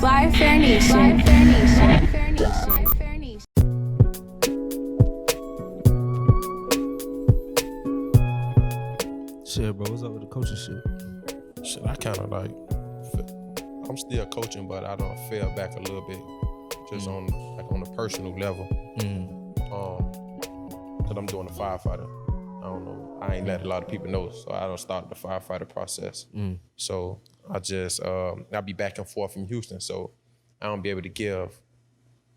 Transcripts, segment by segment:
Fly Fair Nation. Fair Nation. Fair Nation. Fair Nation. Shit, bro, what's up with the coaching shit? Shit, I kind of like, I'm still coaching, but I don't fell back a little bit, just on a personal level. Cause I'm doing a firefighter. I don't know, I ain't let a lot of people know, so I don't start the firefighter process. So I just, I'll be back and forth from Houston, so I don't be able to give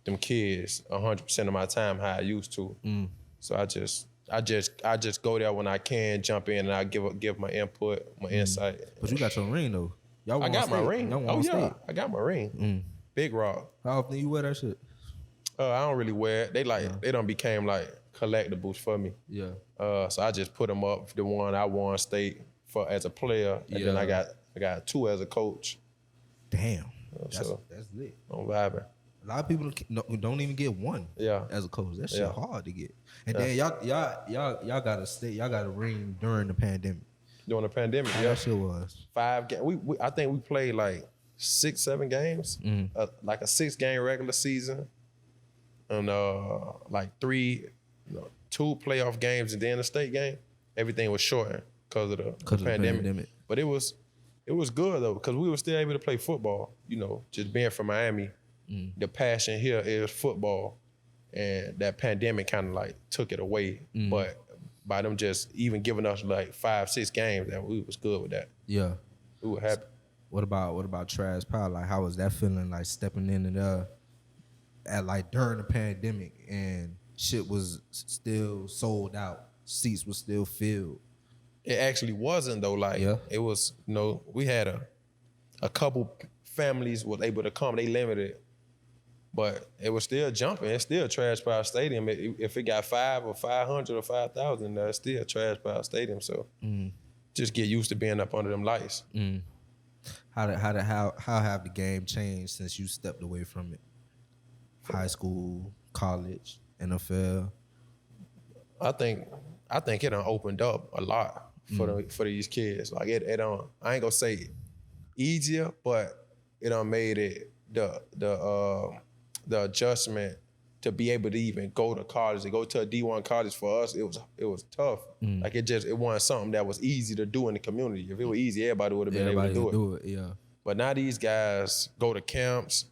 them kids 100% of my time how I used to. So I just go there when I can, jump in, and I give my input, my insight. But you got your ring though. I got my ring. Oh yeah, I got my ring. Big rock. How often you wear that shit? I don't really wear it. They done became like collectibles for me. Yeah. So I just put them up. The one I won state for as a player, and then I got two as a coach. Damn. That's lit. I'm vibing. A lot of people don't even get one. Yeah. As a coach, that shit hard to get. And then y'all got a ring during the pandemic. During the pandemic, How that shit was 5 games. We I think we played like 6-7 games, like a 6-game regular season, and like 2 playoff games, and then a state game. Everything was shortened because of the pandemic. But it was good though, because we were still able to play football. You know, just being from Miami, the passion here is football, and that pandemic kind of like took it away. But by them just even giving us like 5-6 games, that we was good with that. Yeah, we were happy. What about Trash Power? Like, how was that feeling? Like stepping in and at like during the pandemic, and shit was still sold out, seats were still filled. It actually wasn't though. Like it was, we had a couple families was able to come. They limited, but it was still jumping. It's still Trash Power Stadium. If it got 5 or 500 or 5,000, it's still Trash Power Stadium. So just get used to being up under them lights. How have the game changed since you stepped away from it? High school, college, NFL. I think it done opened up a lot for these kids. Like it don't. I ain't gonna say easier, but it done made it the adjustment to be able to even go to college, to go to a D1 college for us. It was tough. Like it wasn't something that was easy to do in the community. If it was easy, everybody would have been able to do it. Yeah. But now these guys go to camps,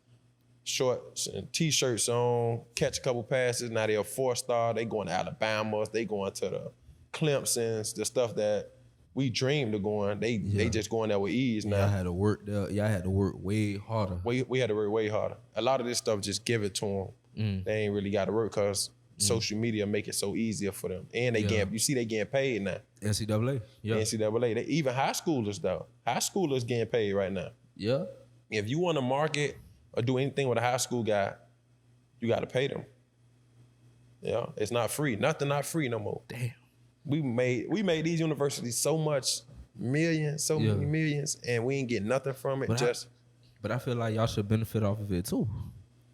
shorts and t-shirts on, catch a couple passes. Now they're a 4-star. They going to Alabama. They going to the Clemsons, the stuff that we dreamed of going. They just going there with ease now. Y'all had to work there. Y'all had to work way harder. We had to work way harder. A lot of this stuff, just give it to them. They ain't really got to work because social media make it so easier for them. And you see they getting paid now. NCAA. Yeah. NCAA. Even high schoolers though. High schoolers getting paid right now. Yeah. If you want to market or do anything with a high school guy, you got to pay them. Yeah, it's not free. Nothing not free no more. Damn. We made these universities so much many millions, and we ain't getting nothing from it. But I feel like y'all should benefit off of it too.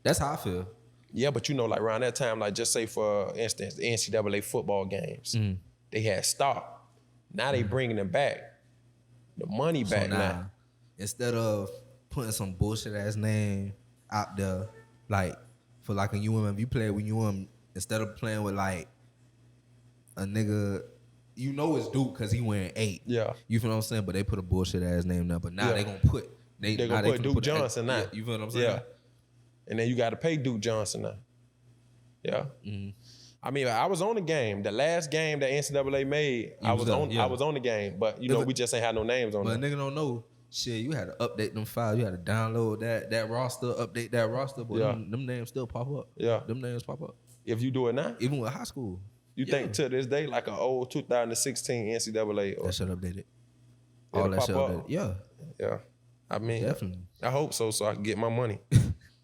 That's how I feel. Yeah, but like around that time, like just say for instance, the NCAA football games, they had stopped. Now they bringing them back. The money back now. Instead of putting some bullshit ass name out there, like for like a UM, if you play with UM, instead of playing with like a nigga, it's Duke because he wearing 8. Yeah. You feel what I'm saying? But they put a bullshit ass name there. But now they gonna put Duke Johnson now. You feel what I'm saying? Yeah. And then you got to pay Duke Johnson now. Yeah. I mean, I was on the game. The last game that NCAA made, I was on the game. But we just ain't had no names on it. But a nigga don't know. Shit, you had to update them files. You had to download that roster, update that roster. But them names still pop up. Yeah. Them names pop up. If you do it now? Even with high school. You think to this day, like an old 2016 NCAA? That shit updated. All that shit updated. Yeah. Yeah. I mean, definitely. I hope so I can get my money.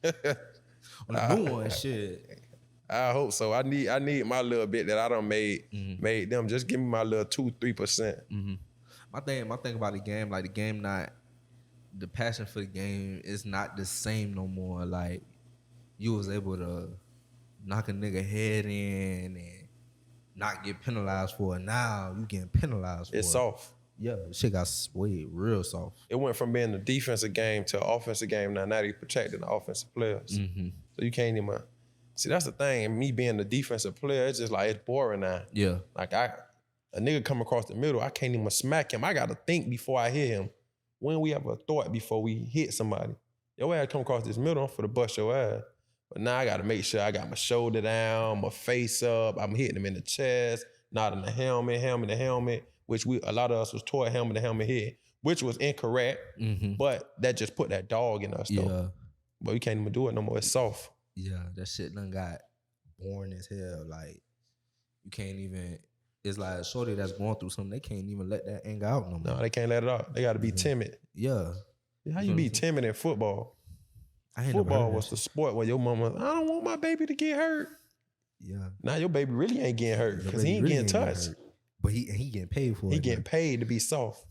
On the new one, shit. I hope so. I need my little bit that I done made them. Just give me my little 2-3%. My thing about the game, like the passion for the game is not the same no more. Like you was able to knock a nigga head in and not get penalized for it. Now you getting penalized for it. It's soft. Yeah, shit got swayed real soft. It went from being a defensive game to an offensive game. Now they protecting the offensive players. Mm-hmm. So you can't even see. That's the thing. And me being the defensive player, it's just like it's boring now. Yeah. Like a nigga come across the middle, I can't even smack him. I gotta think before I hit him. When we have a thought before we hit somebody. Your ass come across this middle, I'm for to bust your ass. But now I gotta make sure I got my shoulder down, my face up. I'm hitting him in the chest, not in the helmet. Which a lot of us was taught helmet hit, which was incorrect. Mm-hmm. But that just put that dog in us though. Yeah. But we can't even do it no more. It's soft. Yeah, that shit done got boring as hell. Like, you can't even, it's like a shorty that's going through something, they can't even let that anger out no more. No, they can't let it out. They gotta be timid. Yeah. How you be timid in football? Football was the sport where your mama, I don't want my baby to get hurt. Yeah. Now your baby really ain't getting hurt because he ain't really getting touched. But he getting paid for it. He getting paid to be soft.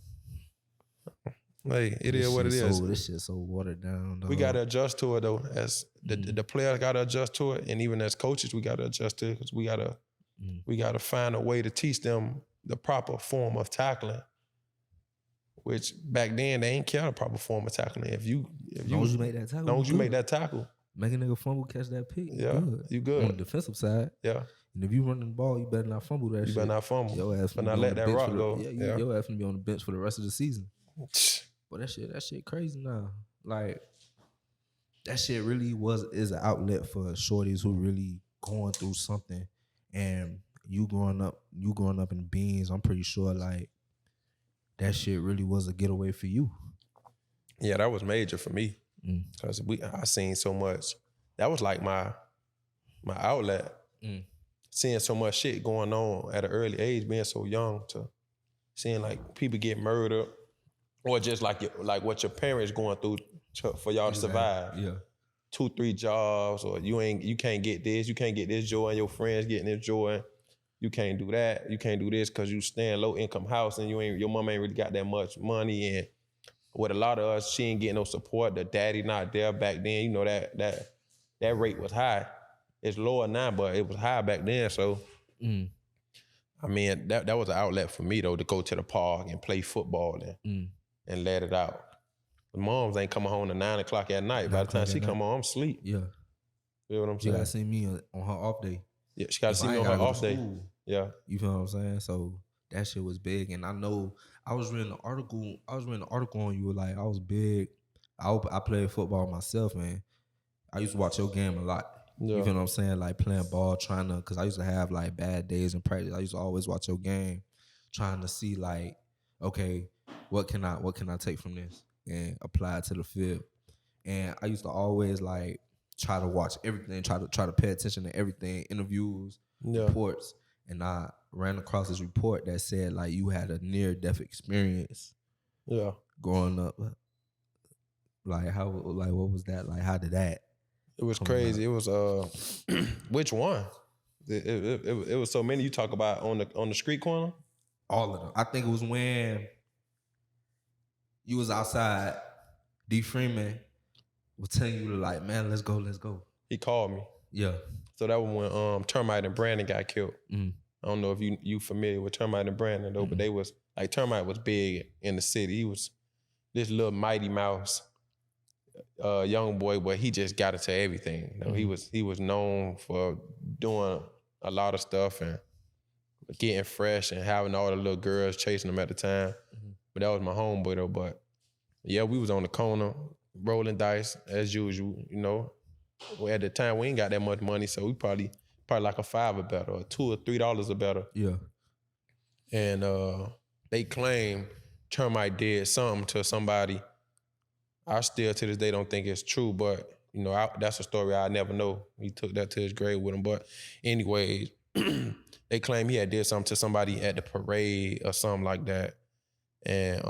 Hey, it is what it is. This shit so watered down. Dog. We gotta adjust to it though. As the players gotta adjust to it, and even as coaches, we gotta adjust to it because we gotta find a way to teach them the proper form of tackling. Which back then they ain't care the proper form of tackling. As long as you make that tackle. As long as you make that tackle. Make a nigga fumble, catch that pick. Yeah, you good. On the defensive side. Yeah. And if you running the ball, you better not fumble that shit. You better not fumble. Your ass but not let that rock go. Yeah, your ass finna be on the bench for the rest of the season. But that shit crazy now. Like, that shit really is an outlet for shorties who really going through something. And you growing up in the beans, I'm pretty sure like that shit really was a getaway for you. Yeah, that was major for me. Because I seen so much. That was like my outlet. Seeing so much shit going on at an early age, being so young, to seeing like people get murdered, or just like what your parents going through for y'all to survive. Yeah, 2-3 jobs, or you can't get this joy, and your friends getting this joy. You can't do that. You can't do this because you stay in low income house and your mom ain't really got that much money. And with a lot of us, she ain't getting no support. The daddy not there back then. You know that rate was high. It's lower now, but it was high back then. So, I mean, that was an outlet for me though, to go to the park and play football and let it out. The moms ain't coming home at 9 o'clock at night. By the time she come home, I'm asleep. Yeah. You know what I'm saying? You gotta see me on her off day. Yeah, she gotta see me on her off day. Yeah. You feel what I'm saying? So that shit was big. And I know I was reading an article on you, like I was big. I played football myself, man. I used to watch your game a lot. Yeah. You feel what I'm saying? Like playing ball, cause I used to have like bad days in practice. I used to always watch your game, trying to see like, okay, what can I take from this and apply it to the field. And I used to always like try to watch everything, try to pay attention to everything, interviews, reports. And I ran across this report that said like you had a near-death experience. Yeah. Growing up. Like what was that? Like how did that? It was crazy. It was which one? It was so many. You talk about on the street corner? All of them. I think it was when you was outside, D. Freeman was telling you to like, man, let's go. He called me. Yeah. So that was when Termite and Brandon got killed. I don't know if you familiar with Termite and Brandon though, but they was like Termite was big in the city. He was this little Mighty Mouse young boy, but he just got into everything. You know, he was known for doing a lot of stuff and getting fresh and having all the little girls chasing him at the time. But that was my homeboy though. But yeah, we was on the corner rolling dice as usual. You know, at the time we ain't got that much money, so we probably like a $5 or better, or $2 or $3 or better. Yeah. And they claim Termite did something to somebody. I still to this day don't think it's true, but you know that's a story I never know. He took that to his grave with him. But anyways, they claim he had did something to somebody at the parade or something like that. And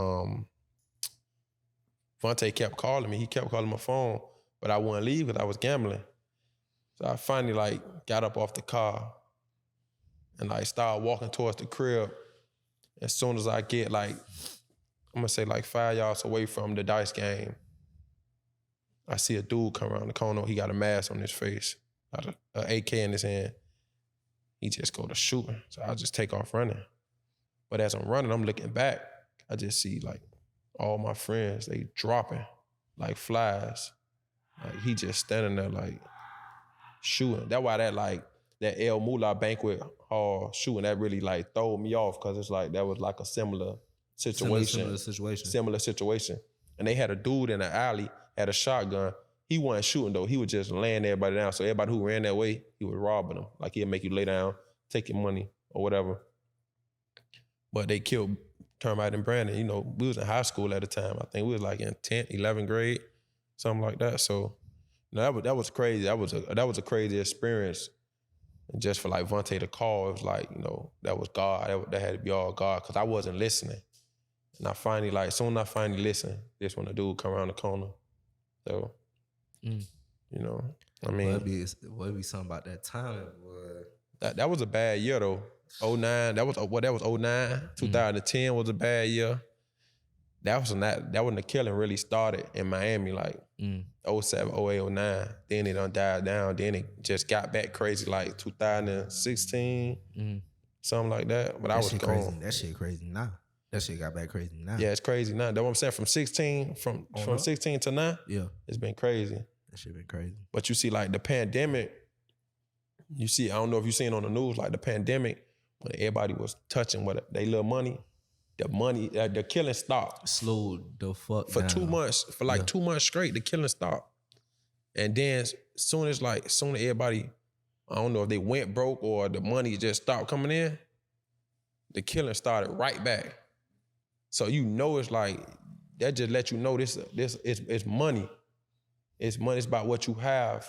Vontae kept calling me. He kept calling my phone, but I wouldn't leave because I was gambling. So I finally like got up off the car and like started walking towards the crib. As soon as I get like, I'm gonna say like 5 yards away from the dice game, I see a dude come around the corner. He got a mask on his face, got an AK in his hand. He just go to shooting. So I just take off running. But as I'm running, I'm looking back. I just see like all my friends, they dropping like flies. Like he just standing there like shooting. That's why that El Moolah banquet hall shooting, that really like throw me off, because it's like that was like a similar situation. Similar situation. And they had a dude in the alley, had a shotgun. He wasn't shooting though. He was just laying everybody down. So everybody who ran that way, he was robbing them. Like he'd make you lay down, take your money or whatever. But they killed Termite and Brandon. You know, we was in high school at the time. I think we was like in 10th, 11th grade, something like that. So that was crazy. That was a crazy experience. And just for like Vontae to call, it was like, you know, that was God. That had to be all God, because I wasn't listening. And I finally, like, soon as I finally listened, this when the dude come around the corner. So, you know, I mean. Well, it'd be something about that time. That was a bad year, though. 09, that was 09. 2010 was a bad year. That was when the killing really started in Miami, like 07, 08, 09. Then it done died down. Then it just got back crazy, like 2016, something like that. But I was gone. That shit crazy now. That shit got back crazy now. Yeah, it's crazy now. That's what I'm saying. From 16 to now, yeah, it's been crazy. That shit been crazy. But you see, like the pandemic, you see, I don't know if you seen on the news, like the pandemic, when everybody was touching what they little money, the killing stopped. Slowed the fuck for down. 2 months, for like 2 months straight, the killing stopped. And then soon as everybody, I don't know if they went broke or the money just stopped coming in, the killing started right back. So you know, it's like, that just let you know this it's money. It's money. It's about what you have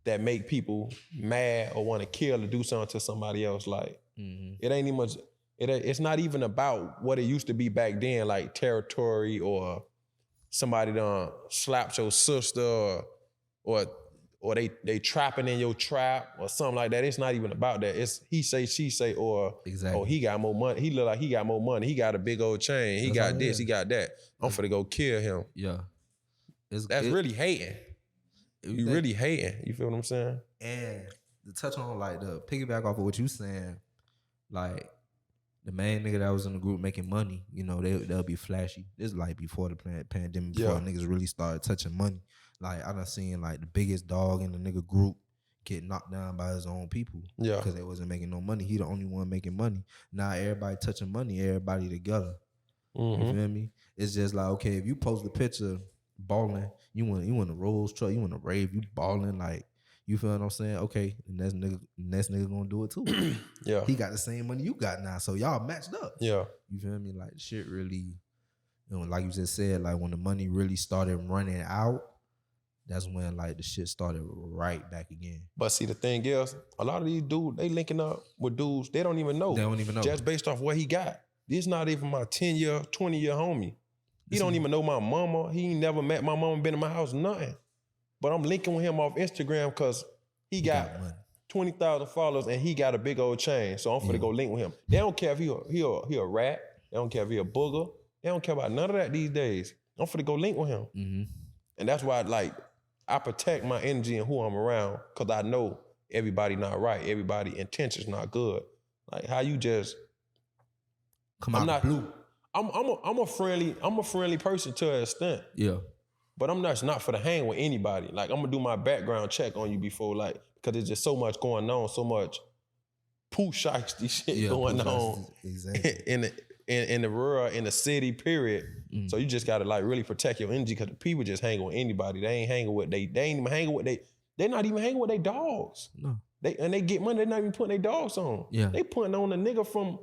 that make people mad or want to kill or do something to somebody else. Like, it ain't even much. It's not even about what it used to be back then, like territory or somebody done slapped your sister or they trapping in your trap or something like that. It's not even about that. It's he say, she say, or exactly. Oh, he got more money. He look like he got more money. He got a big old chain. He got this, he got that. I'm finna go kill him. Yeah. That's really hating. You really hating. You feel what I'm saying? And to touch on, like, the piggyback off of what you saying, like, the main nigga that was in the group making money, you know, they'll be flashy. This is like before the pandemic, before niggas really started touching money. Like, I done seen like the biggest dog in the nigga group get knocked down by his own people. Yeah. Because they wasn't making no money. He the only one making money. Now everybody touching money, everybody together. You feel me? It's just like, okay, if you post a picture balling, you want a Rolls truck, you want a rave, you balling, like, you feel what I'm saying? Okay, the next nigga gonna do it too. Yeah. He got the same money you got now, so y'all matched up. Yeah. You feel me? Like, shit really, you know, like you just said, like, when the money really started running out, that's when, like, the shit started right back again. But see, the thing is, a lot of these dudes, they linking up with dudes they don't even know. They don't even know. Just based off what he got. This not even my 10-year, 20-year homie. He don't even know my mama. He ain't never met my mama, been in my house, nothing. But I'm linking with him off Instagram because he got 20,000 followers and he got a big old chain. So I'm finna go link with him. They don't care if he a rat. They don't care if he a booger. They don't care about none of that these days. I'm finna go link with him. And that's why, like, I protect my energy and who I'm around, because I know everybody not right. Everybody intentions not good. Like, how you just come out blue. I'm a friendly person to an extent. Yeah. But I'm not for the hang with anybody. Like, I'm gonna do my background check on you before, like, because there's just so much going on, so much poo shiesty shit going on in the rural, in the city, period. So you just gotta, like, really protect your energy, because the people just hang with anybody. They ain't hanging with they ain't even hanging with they're not even hanging with their dogs. No. They get money, they're not even putting their dogs on. Yeah. They putting on a nigga from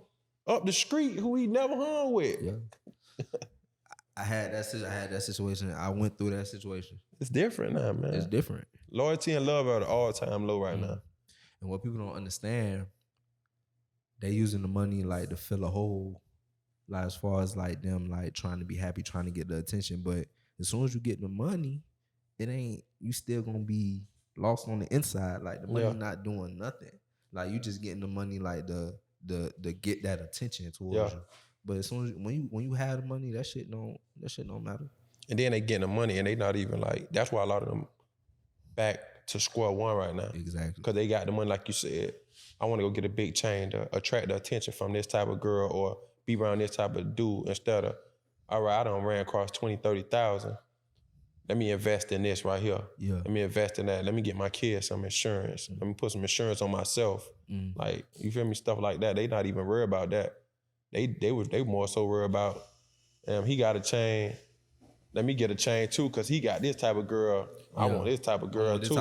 up the street who he never hung with. Yeah. I had that situation. I went through that situation. It's different now, man. It's different. Loyalty and love are at an all-time low right now. And what people don't understand, they using the money, like, to fill a hole, like, as far as, like, them, like, trying to be happy, trying to get the attention. But as soon as you get the money, you still gonna be lost on the inside. Like, the money not doing nothing. Like, you just getting the money, like, the get that attention towards you. But as soon as when you have the money, that shit don't matter. And then they getting the money and they not even, like, that's why a lot of them back to square one right now. Exactly. Because they got the money, like you said. I want to go get a big chain to attract the attention from this type of girl, or be around this type of dude instead of, all right, I done ran across 20, 30,000. Let me invest in this right here. Yeah. Let me invest in that. Let me get my kids some insurance. Let me put some insurance on myself. Like, you feel me? Stuff like that. They not even worried about that. They more so worried about, he got a chain. Let me get a chain too, because he got this type of girl. I want this type of girl too.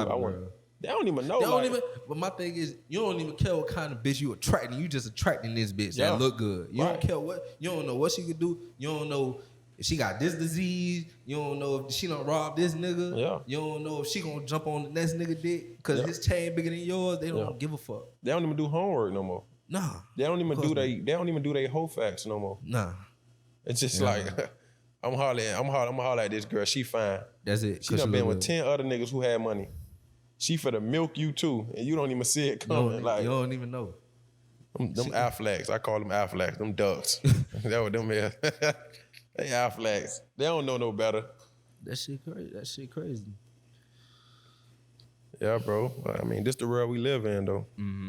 They don't even know. But my thing is, you don't even care what kind of bitch you attracting. You just attracting this bitch that look good. You don't care what. You don't know what she could do. You don't know if she got this disease. You don't know if she done rob this nigga. Yeah. You don't know if she gonna jump on the next nigga dick because his chain bigger than yours. They don't give a fuck. They don't even do homework no more. Nah. They don't even do their whole facts no more. Nah. It's just like I'm holler at this girl. She fine. That's it. She done been with 10 other niggas who had money. She finna milk you too, and you don't even see it coming. You don't even know. Them Aflacs, I call them Aflacs, them ducks. That what them is. They Aflacs. They don't know no better. That shit crazy. Yeah, bro. I mean, this the world we live in, though. Mm-hmm.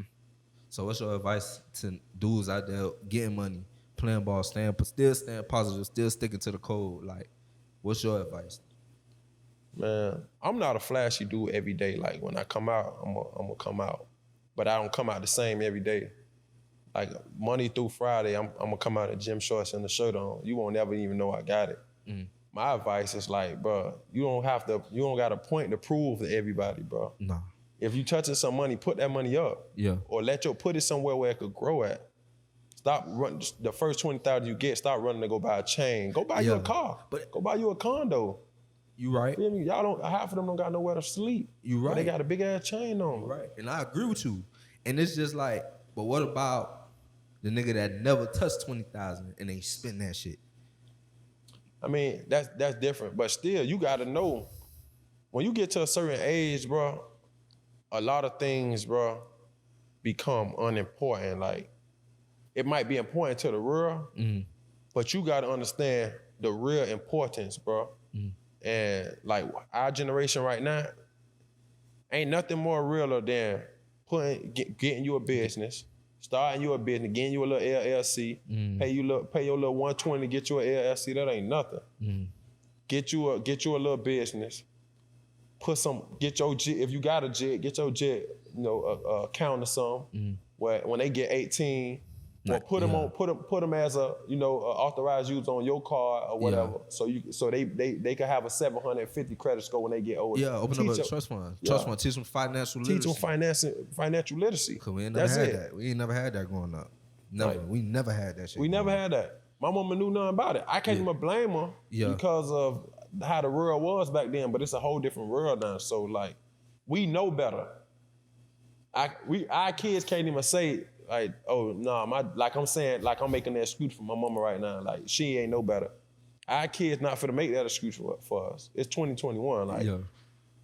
So what's your advice to dudes out there getting money, playing ball, still staying positive, still sticking to the code? Like, what's your advice? Man, I'm not a flashy dude every day. Like, when I come out, I'm gonna come out. But I don't come out the same every day. Like, Monday through Friday, I'm gonna come out in gym shorts and the shirt on. You won't ever even know I got it. My advice is like, bro, you don't got a point to prove to everybody, bro. Nah. If you touching some money, put that money up. Yeah. Or put it somewhere where it could grow at. Stop running. The first 20,000 you get, stop running to go buy a chain. Go buy you a car. Go buy you a condo. You right. Feel me? Half of them don't got nowhere to sleep. You right. But they got a big ass chain on. Right. And I agree with you. And it's just like, but what about the nigga that never touched 20,000 and they spend that shit? I mean, that's different. But still, you gotta know, when you get to a certain age, bro, a lot of things, bro, become unimportant. Like, it might be important to the real, but you gotta understand the real importance, bro. And like our generation right now, ain't nothing more realer than getting you a business, starting you a business, getting you a little LLC, pay your little 120 to get you an LLC. That ain't nothing. Get you a little business. Get your jet, if you got a jet, get your jet, account or something. Where when they get 18, or put them as a authorized use on your card or whatever. So they can have a 750 credit score when they get older. Yeah, open up a trust fund. Trust fund, teach them financial literacy. Teach them financial literacy. Cause we ain't never had that. We ain't never had that growing up. Never. Right. We never had that shit. We never had that. My mama knew nothing about it. I can't even blame her because of how the world was back then, but it's a whole different world now. So like, we know better. Our kids can't even say, like, oh no, I'm making that excuse for my mama right now. Like, she ain't no better. Our kids not finna make that excuse for us. It's 2021. Like,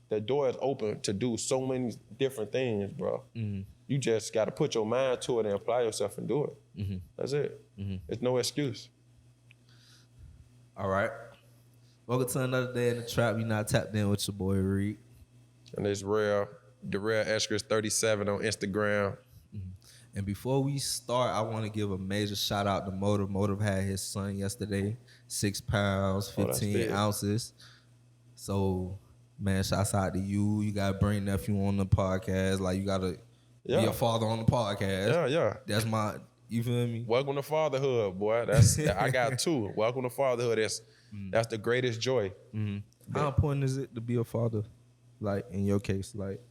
the door is open to do so many different things, bro. You just gotta put your mind to it and apply yourself and do it. That's it. It's no excuse. All right. Welcome to another day in the trap. You not tapped in with your boy Reed. And it's Durell Eskridge 37 on Instagram. And before we start, I want to give a major shout out to Motive. Motive had his son yesterday, 6 pounds, 15 ounces. So, man, shouts out to you. You got to bring nephew on the podcast. Like, you got to be a father on the podcast. Yeah. That's you feel me? Welcome to fatherhood, boy. I got 2. Welcome to fatherhood. That's the greatest joy. How important is it to be a father? Like, in your case, like,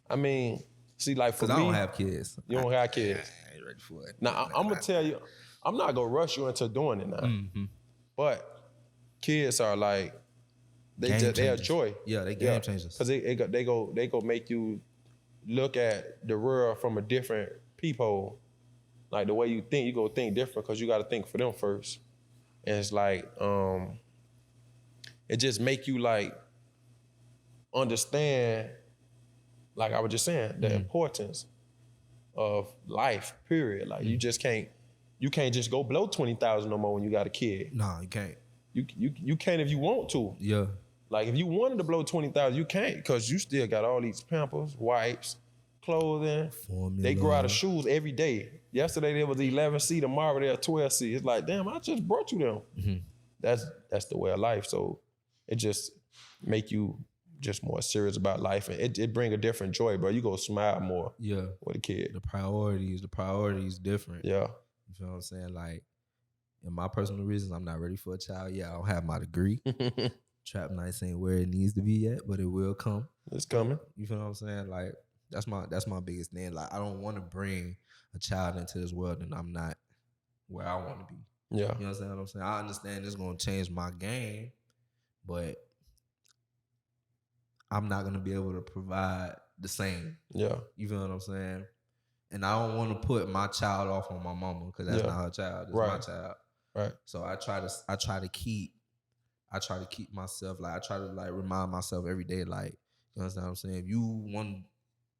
I mean, see, like, for me, I don't have kids. You don't have kids. I ain't ready for it. Now, I'm gonna tell you, I'm not gonna rush you into doing it now. But kids are like, they are joy. Yeah, they game changers. Because they go make you look at the world from a different peephole. Like, the way you think, you go think different because you got to think for them first. And it's like, it just make you like understand, like I was just saying, the importance of life, period. Like, you can't just go blow 20,000 no more when you got a kid. Nah, you can't. You can't if you want to. Yeah. Like, if you wanted to blow 20,000, you can't, because you still got all these Pampers, wipes, clothing. Formula. They grow out of shoes every day. Yesterday there was 11C, tomorrow there 12C. It's like, damn, I just brought you them. Mm-hmm. That's the way of life. So it just make you just more serious about life, and it bring a different joy, bro. You go smile more. Yeah, with a kid. The priorities different. Yeah, you feel what I'm saying? Like, in my personal reasons, I'm not ready for a child yet. I don't have my degree. Trap nights ain't where it needs to be yet, but it will come. It's coming. You feel what I'm saying? Like, that's my biggest thing. Like, I don't want to bring a child into this world and I'm not where I want to be. Yeah. You know what I'm saying? I understand it's gonna change my game, but I'm not gonna be able to provide the same. Yeah. You feel what I'm saying? And I don't want to put my child off on my mama because that's not her child. It's my child. Right. So I try to keep myself, like, I try to, like, remind myself every day, like, you understand what I'm saying? If you want to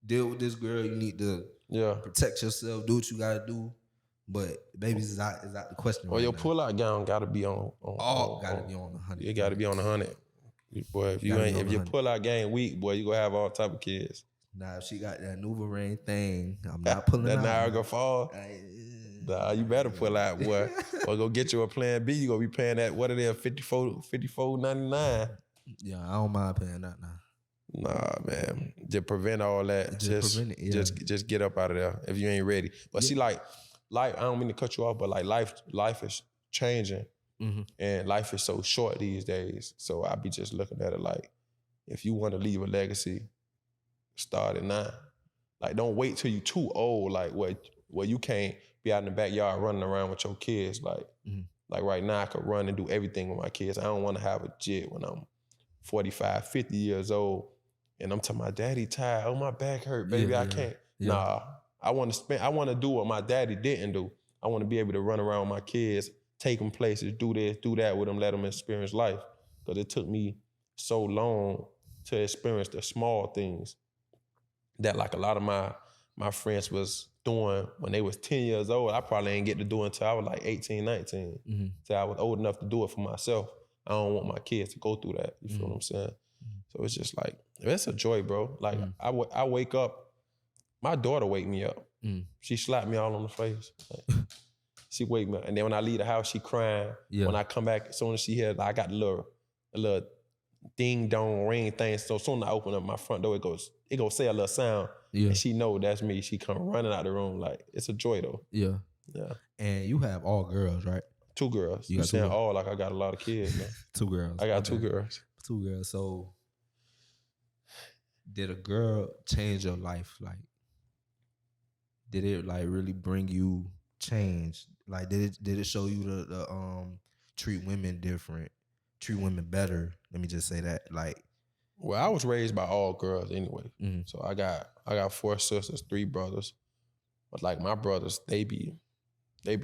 deal with this girl, you need to protect yourself, do what you gotta do. But babies is out the question. Well, right your now. pull-out gown gotta be on gotta be on 100. It gotta be on 100. Boy, if your pull-out game weak, boy, you gonna have all type of kids. Nah, if she got that NuvaRing thing, I'm not pulling that out. Niagara Fall. Nah, you better pull out, boy. Or go get you a plan B. You gonna be paying that, what it is, $54.99. Yeah, I don't mind paying that now. Nah, man. Just prevent all that. Just get up out of there if you ain't ready. But see, like, life, I don't mean to cut you off, but like life is changing. Mm-hmm. And life is so short these days. So I be just looking at it like, if you want to leave a legacy, start at 9. Like, don't wait till you too old, like where you can't be out in the backyard running around with your kids. Like, like right now I could run and do everything with my kids. I don't want to have a jit when I'm 45, 50 years old. And I'm telling my daddy tired. Oh, my back hurt, baby. I can't. Yeah. Nah, I want to do what my daddy didn't do. I want to be able to run around with my kids, take them places, do this, do that with them, let them experience life. Because it took me so long to experience the small things that, like, a lot of my friends was doing when they was 10 years old. I probably ain't get to do it until I was like 18, 19. Mm-hmm. So I was old enough to do it for myself. I don't want my kids to go through that. You feel what I'm saying? So it's just like, it's a joy, bro. Like, I wake up, my daughter wake me up. She slapped me all on the face. Like, she wake me up. And then when I leave the house, she crying. Yeah. When I come back, as soon as she hears, like, I got a little ding dong ring thing. So as soon as I open up my front door, it goes say a little sound. Yeah. And she know that's me. She come running out the room. Like, it's a joy though. Yeah. Yeah. And you have all girls, right? 2 girls. You saying all like I got a lot of kids, man. 2 girls. I got 2 girls. 2 girls. So did a girl change your life? Like, did it, like, really bring you change? Like, did it show you the treat women different, treat women better? Let me just say that. Like, well, I was raised by all girls anyway. Mm-hmm. So I got 4 sisters, 3 brothers. But, like, my brothers, they be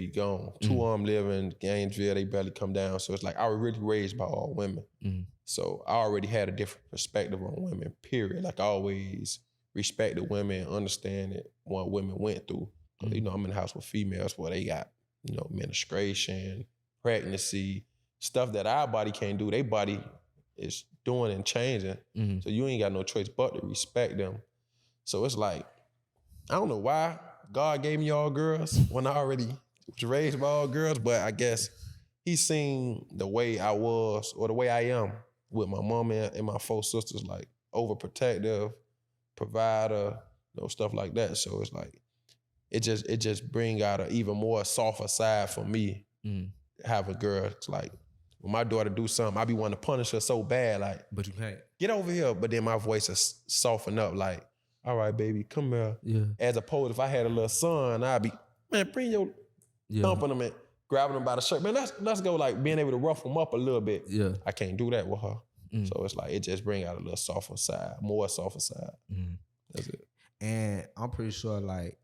gone. 2 of them live in Gainesville. They barely come down. So it's like I was really raised by all women. Mm-hmm. So I already had a different perspective on women, period. Like, I always respected women, understanding what women went through. Mm-hmm. You know, I'm in the house with females where they got, you know, menstruation, pregnancy, stuff that our body can't do. Their body is doing and changing. Mm-hmm. So you ain't got no choice but to respect them. So it's like, I don't know why God gave me all girls when I already was raised by all girls, but I guess he seen the way I was, or the way I am with my mom and my 4 sisters, like overprotective, provider, you know, stuff like that. So it's like, it just bring out an even more softer side for me. Have a girl. It's like, when my daughter do something, I be wanting to punish her so bad, like, but you can't. Get over here. But then my voice is soften up, like, all right, baby, come here. Yeah. As opposed, if I had a little son, I'd be, man, bring your thumping him and grabbing him by the shirt. Man, let's go, like, being able to rough him up a little bit. Yeah. I can't do that with her. So it's like, it just bring out a little softer side, more softer side. That's it. And I'm pretty sure, like,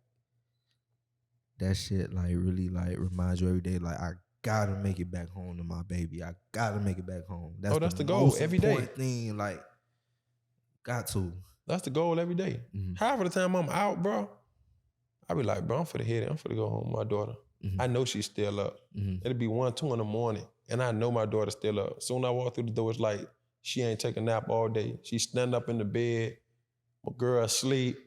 that shit, like, really, like, reminds you every day, like, I gotta make it back home to my baby. I gotta make it back home. That's the goal most every day. Thing, like, got to. That's the goal every day. Half of the time I'm out, bro, I be like, bro, I'm finna hit it. I'm finna go home with my daughter. I know she's still up. It'll be 1, 2 in the morning, and I know my daughter's still up. Soon I walk through the door, it's like, she ain't take a nap all day. She stand up in the bed, my girl asleep.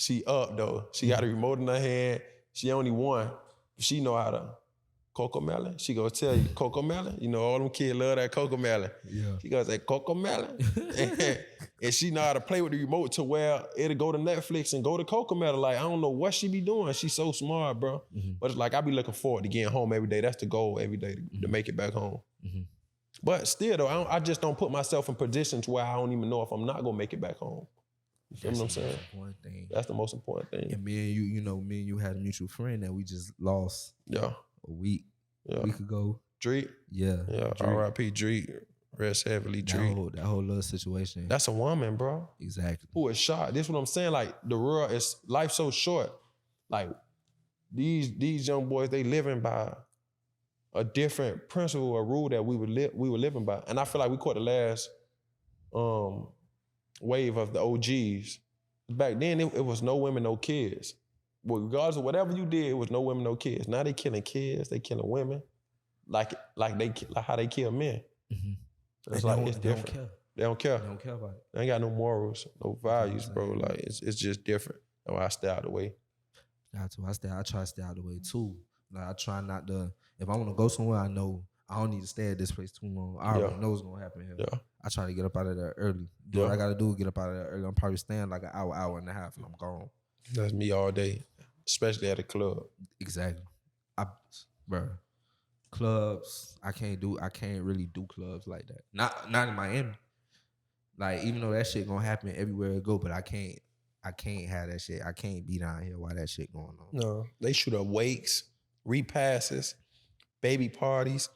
She up though. She got a remote in her hand. She only one. She know how to cocoa melon. She gonna tell you cocoa melon. You know all them kids love that cocoa melon. Yeah. She gonna say cocoa melon, and she know how to play with the remote to where it'll go to Netflix and go to cocoa melon. Like I don't know what she be doing. She's so smart, bro. But it's like I be looking forward to getting home every day. That's the goal every day to make it back home. But still though, I just don't put myself in positions where I don't even know if I'm not gonna make it back home. You feel what I'm saying? Important thing. That's the most important thing. And me and you, me and you had a mutual friend that we just lost. Yeah. A week ago. Dreek. Yeah. R.I.P. Dreek. Rest heavily, Dreek. That whole little situation. That's a woman, bro. Exactly. Who is shot. This is what I'm saying. Like the world is life so short. Like these young boys, they living by a different principle or rule that we were living by. And I feel like we caught the last wave of the OGs. Back then, it was no women, no kids. Well, regardless of whatever you did, it was no women, no kids. Now they killing kids, they killing women, like how they kill men. It's like it's different. They don't care. They don't care about it. They ain't got no morals, no values, bro. Like it's just different. That's why I stay out of the way. Got to. I try to stay out of the way too. Like I try not to. If I want to go somewhere, I know I don't need to stay at this place too long. I already know what's gonna happen here. Yeah. I try to get up out of there early. Do what I gotta do. Get up out of there early. I'm probably staying like an hour and a half, and I'm gone. That's me all day, especially at a club. Exactly. Bro, clubs. I can't really do clubs like that. Not in Miami. Like even though that shit gonna happen everywhere I go, but I can't have that shit. I can't be down here while that shit going on. No, they shoot up wakes, repasses, baby parties.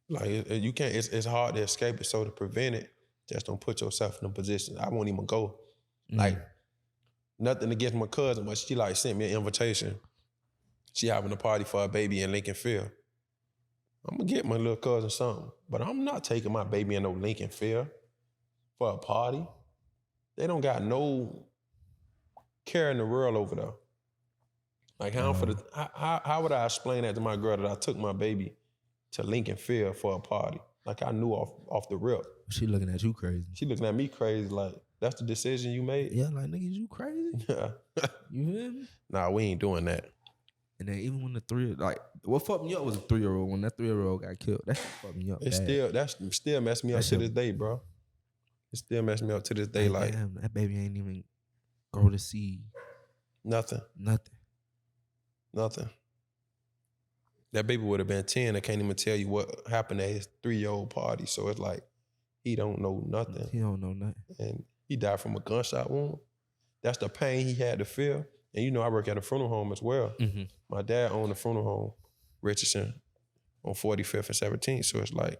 Like you can't. It's hard to escape it. So to prevent it, just don't put yourself in a position. I won't even go. Like nothing against my cousin, but she like sent me an invitation. She having a party for her baby in Lincoln Field. I'm gonna get my little cousin something, but I'm not taking my baby in no Lincoln Field for a party. They don't got no care in the world over there. Like how would I explain that to my girl that I took my baby to Lincoln Field for a party? Like I knew off the rip. She looking at you crazy. She looking at me crazy. Like that's the decision you made. Yeah, like nigga, you crazy? Yeah. You hear me? Nah, we ain't doing that. And then even when what fucked me up was a 3-year-old. When that 3-year-old got killed, that shit fucked me up. That still messed me up to this day, bro. It still messed me up to this day. Like damn, that baby ain't even grow to see nothing. That baby would have been 10. I can't even tell you what happened at his 3-year-old party. So it's like he don't know nothing. He don't know nothing. And he died from a gunshot wound. That's the pain he had to feel. And I work at a funeral home as well. Mm-hmm. My dad owned a funeral home, Richardson, on 45th and 17th. So it's like,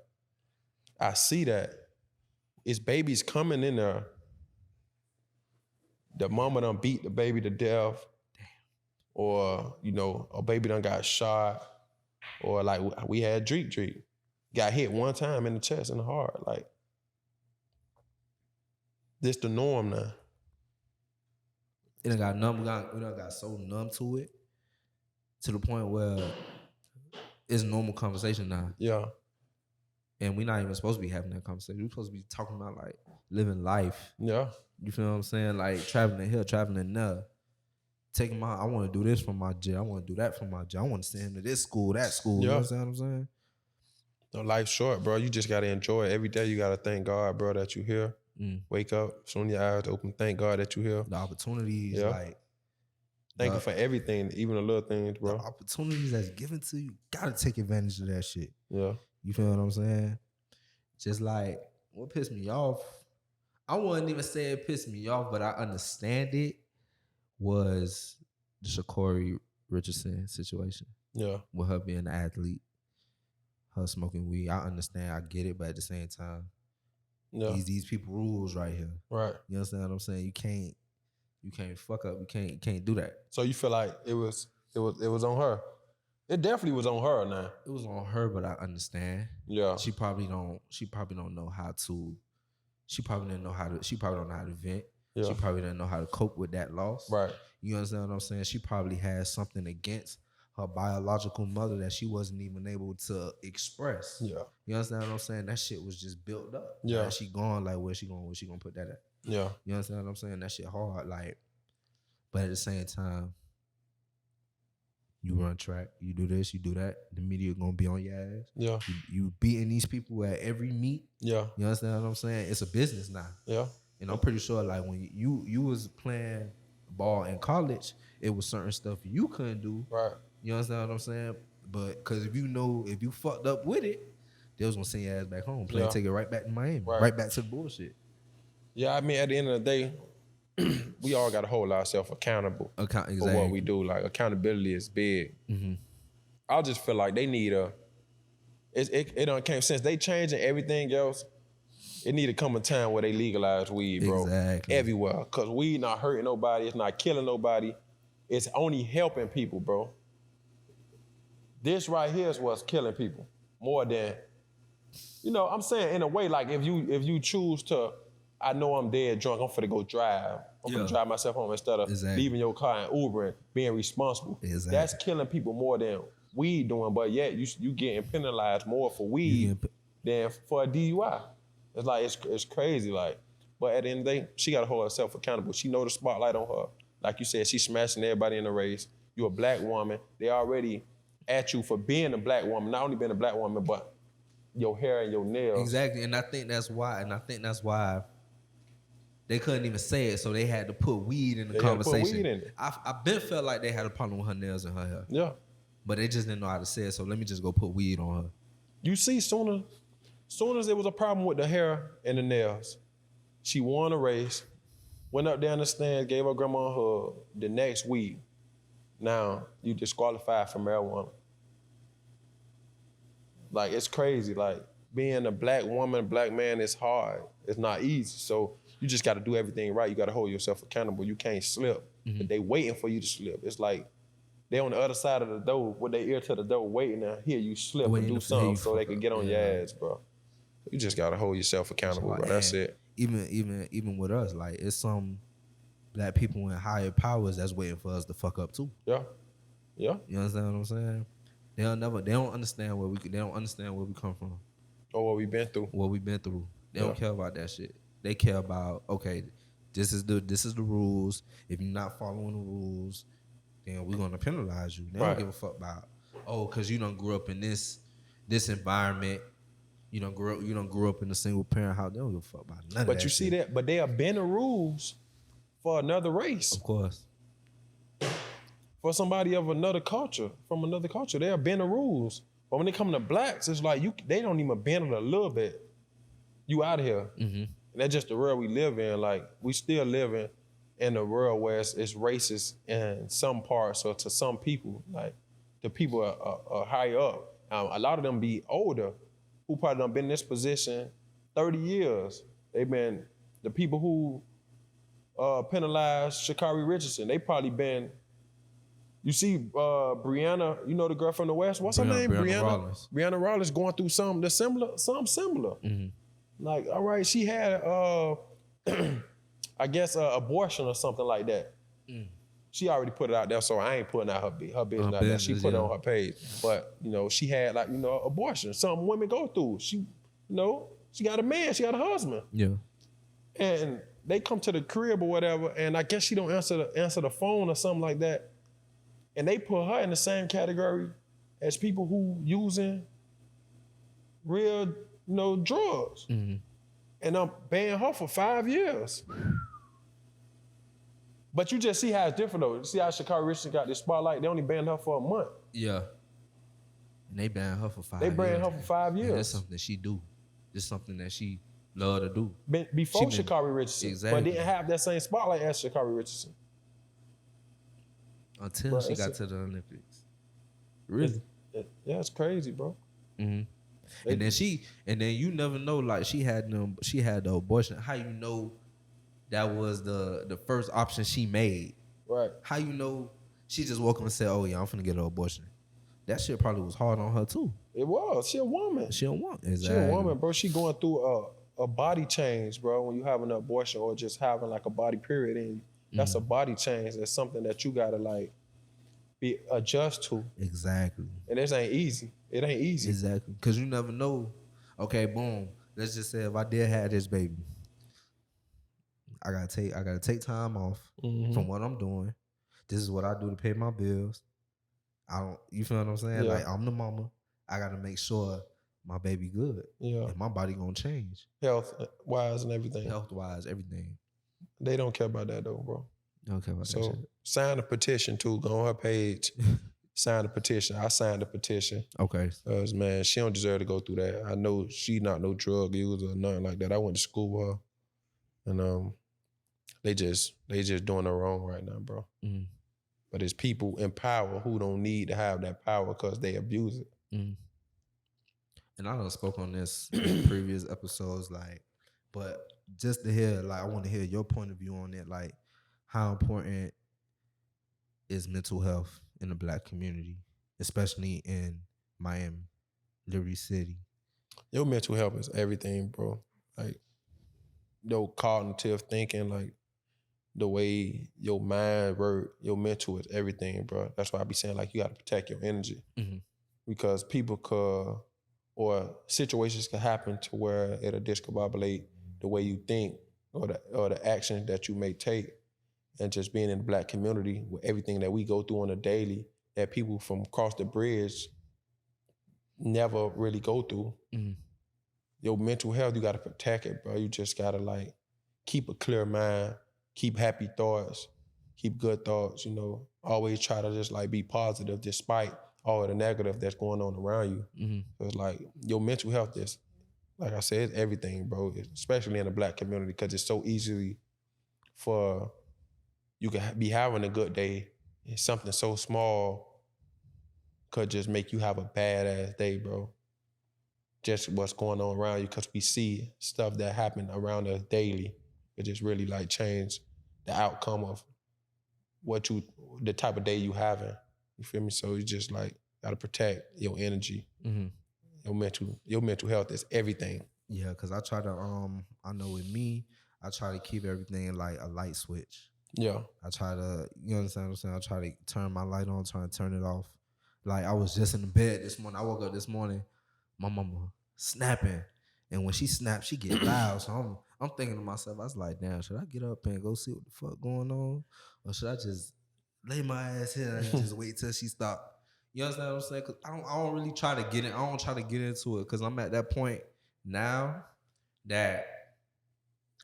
I see that. It's babies coming in there. The mama done beat the baby to death. Damn. Or, a baby done got shot. Or like we had Dreek. Got hit one time in the chest and the heart. Like, this the norm now. It done got numb. We done got so numb to it, to the point where it's a normal conversation now. Yeah. And we're not even supposed to be having that conversation. We're supposed to be talking about like living life. Yeah. You feel what I'm saying? Like traveling here, traveling there. Taking I want to do this for my jail. I want to do that for my jail. I want to send him to this school, that school. Yeah. You know what I'm saying? No, life's short, bro. You just got to enjoy it. Every day you got to thank God, bro, that you're here. Wake up, soon your eyes open. Thank God that you're here. The opportunities, like thank you for everything, even the little things, bro. The opportunities that's given to you, gotta take advantage of that shit. Yeah, you feel what I'm saying? Just like what pissed me off, I wouldn't even say it pissed me off, but I understand it. Was the Sha'Carri Richardson situation? Yeah, with her being an athlete, her smoking weed. I understand, I get it, but at the same time. Yeah. These people rules right here. Right. You understand what I'm saying? You can't fuck up. You can't do that. So you feel like it was on her. It definitely was on her now. It was on her, but I understand. Yeah. She probably don't know how to. She probably don't know how to vent. Yeah. She probably didn't know how to cope with that loss. Right. You understand what I'm saying? She probably has something against her biological mother that she wasn't even able to express. Yeah. You understand what I'm saying? That shit was just built up. Yeah. Like she gone, like where she gonna put that at? Yeah. You understand what I'm saying? That shit hard. Like, But at the same time, you run track, you do this, you do that. The media gonna be on your ass. Yeah. You beating these people at every meet. Yeah. You understand what I'm saying? It's a business now. Yeah. And I'm pretty sure, like, when you was playing ball in college, it was certain stuff you couldn't do. Right. You understand what I'm saying? But because if you fucked up with it, they was gonna send your ass back home, play, take it right back to Miami, right back to the bullshit. Yeah, I mean, at the end of the day, we all got to hold ourselves accountable Exactly. for what we do. Like, accountability is big. Mm-hmm. I just feel like they need it don't came since they changing everything else. It need to come a time where they legalize weed, bro. Exactly. Everywhere. Cause weed not hurting nobody. It's not killing nobody. It's only helping people, bro. This right here is what's killing people more than, I'm saying in a way, like if you choose to, I know I'm dead drunk, I'm finna go drive. I'm finna drive myself home instead of leaving your car and Ubering, being responsible. Exactly. That's killing people more than weed doing, but yet you getting penalized more for weed than for a DUI. It's like, it's crazy, like. But at the end of the day, she gotta hold herself accountable. She know the spotlight on her. Like you said, she's smashing everybody in the race. You're a black woman. They already at you for being a black woman, not only being a black woman, but your hair and your nails. Exactly, and I think that's why they couldn't even say it, so they had to put weed in the conversation. Put weed in it. I've been felt like they had a problem with her nails and her hair. Yeah. But they just didn't know how to say it, so let me just go put weed on her. You see, soon as there was a problem with the hair and the nails, she won a race, went up there in the stands, gave her grandma a hug. The next week, now you disqualified from marijuana. Like, it's crazy. Like, being a black woman, black man is hard. It's not easy. So you just got to do everything right. You got to hold yourself accountable. You can't slip. But they waiting for you to slip. It's like they on the other side of the door with their ear to the door waiting to hear you slip and do something so they can get on your ass, bro. You just got to hold yourself accountable, bro. That's it. Even with us, like, it's some black people in higher powers that's waiting for us to fuck up too. Yeah. Yeah. You understand what I'm saying? They don't understand where we come from. Or what we've been through. They don't care about that shit. They care about, okay, this is the rules. If you're not following the rules, then we're gonna penalize you. They don't give a fuck about, cause you done grew up in this environment. You done grew up in a single parent house. They don't give a fuck about none of that. But you see that, but they have been the rules for another race. Of course. For somebody of another culture, from another culture, they have been the rules. But when they come to blacks, it's like they don't even bend it a little bit. You out of here. Mm-hmm. And that's just the world we live in. Like, we still living in a world where it's racist in some parts or to some people. Like, the people are higher up. A lot of them be older, who probably done been in this position 30 years. They've been, the people who penalized Sha'Carri Richardson, they probably been, you see Brianna, you know the girl from the West? What's her name? Brianna. Brianna Rollins going through something similar. Mm-hmm. Like, all right, she had, I guess, abortion or something like that. Mm. She already put it out there, so I ain't putting out her business out there. She put it on her page. But, she had, like, abortion. Something women go through. She, she got a man, she got a husband. Yeah. And they come to the crib or whatever, and I guess she don't answer the phone or something like that. And they put her in the same category as people who using real, drugs. Mm-hmm. And I'm banning her for 5 years. But you just see how it's different though. You see how Sha'Carri Richardson got this spotlight? They only banned her for a month. Yeah. And they banned her for 5 years. They banned her for 5 years. Yeah, that's something that she do. It's something that she love to do. Before Sha'Carri Richardson. Exactly. But didn't have that same spotlight as Sha'Carri Richardson. Until she got to the Olympics. Really? Yeah, it's crazy, bro. Mm-hmm. And then you never know, like, she had the abortion. How you know that was the first option she made? Right. How you know she just woke up and said, "Oh yeah, I'm finna get an abortion"? That shit probably was hard on her too. It was. She a woman. Exactly. She a woman, bro. She going through a body change, bro. When you having an abortion or just having like a body period in you, that's a body change. That's something that you gotta like adjust to. Exactly. And this ain't easy. It ain't easy. Exactly. Because you never know. Okay, boom. Let's just say if I did have this baby, I gotta take time off from what I'm doing. This is what I do to pay my bills. You feel what I'm saying? Yeah. Like, I'm the mama. I got to make sure my baby good. Yeah. And my body going to change. Health-wise and everything. Health-wise, everything. They don't care about that, though, bro. They don't care about that So, shit. sign a petition, too. Go on her page. Sign a petition. I signed the petition. Okay. Because, man, she don't deserve to go through that. I know she not no drug user or nothing like that. I went to school with her. And they just doing her wrong right now, bro. Mm. But it's people in power who don't need to have that power because they abuse it. Mm. And I done spoke on this in previous episodes, like, but just to hear, like, I want to hear your point of view on it, like, how important is mental health in the Black community, especially in Miami, Liberty City? Your mental health is everything, bro. Like, your cognitive thinking, like, the way your mind work, your mental is everything, bro. That's why I be saying, like, you got to protect your energy. Mm-hmm. Because people could, or situations can happen to where it'll discombobulate the way you think or the action that you may take. And just being in the Black community with everything that we go through on a daily that people from across the bridge never really go through. Mm-hmm. Your mental health, you got to protect it, bro. You just got to, like, keep a clear mind, keep happy thoughts, keep good thoughts, you know. Always try to just, like, be positive despite all of the negative that's going on around you. Mm-hmm. So it's like your mental health is, like I said, it's everything, bro, especially in the Black community, because it's so easily for you can be having a good day and something so small could just make you have a badass day, bro. Just what's going on around you, because we see stuff that happen around us daily. It just really, like, change the outcome of the type of day you having. You feel me? So you just, like, gotta protect your energy. Mm-hmm. Your mental health is everything. Yeah, because I try to, I know with me, I try to keep everything like a light switch. Yeah. I try to, you understand what I'm saying? I try to turn my light on, try to turn it off. Like, I was just in the bed this morning. I woke up this morning, my mama snapping. And when she snaps, she get loud. So I'm thinking to myself, I was like, damn, should I get up and go see what the fuck going on? Or should I just lay my ass here and just wait till she stop? You understand what I'm saying? Cause I don't really try to get in. I don't try to get into it because I'm at that point now that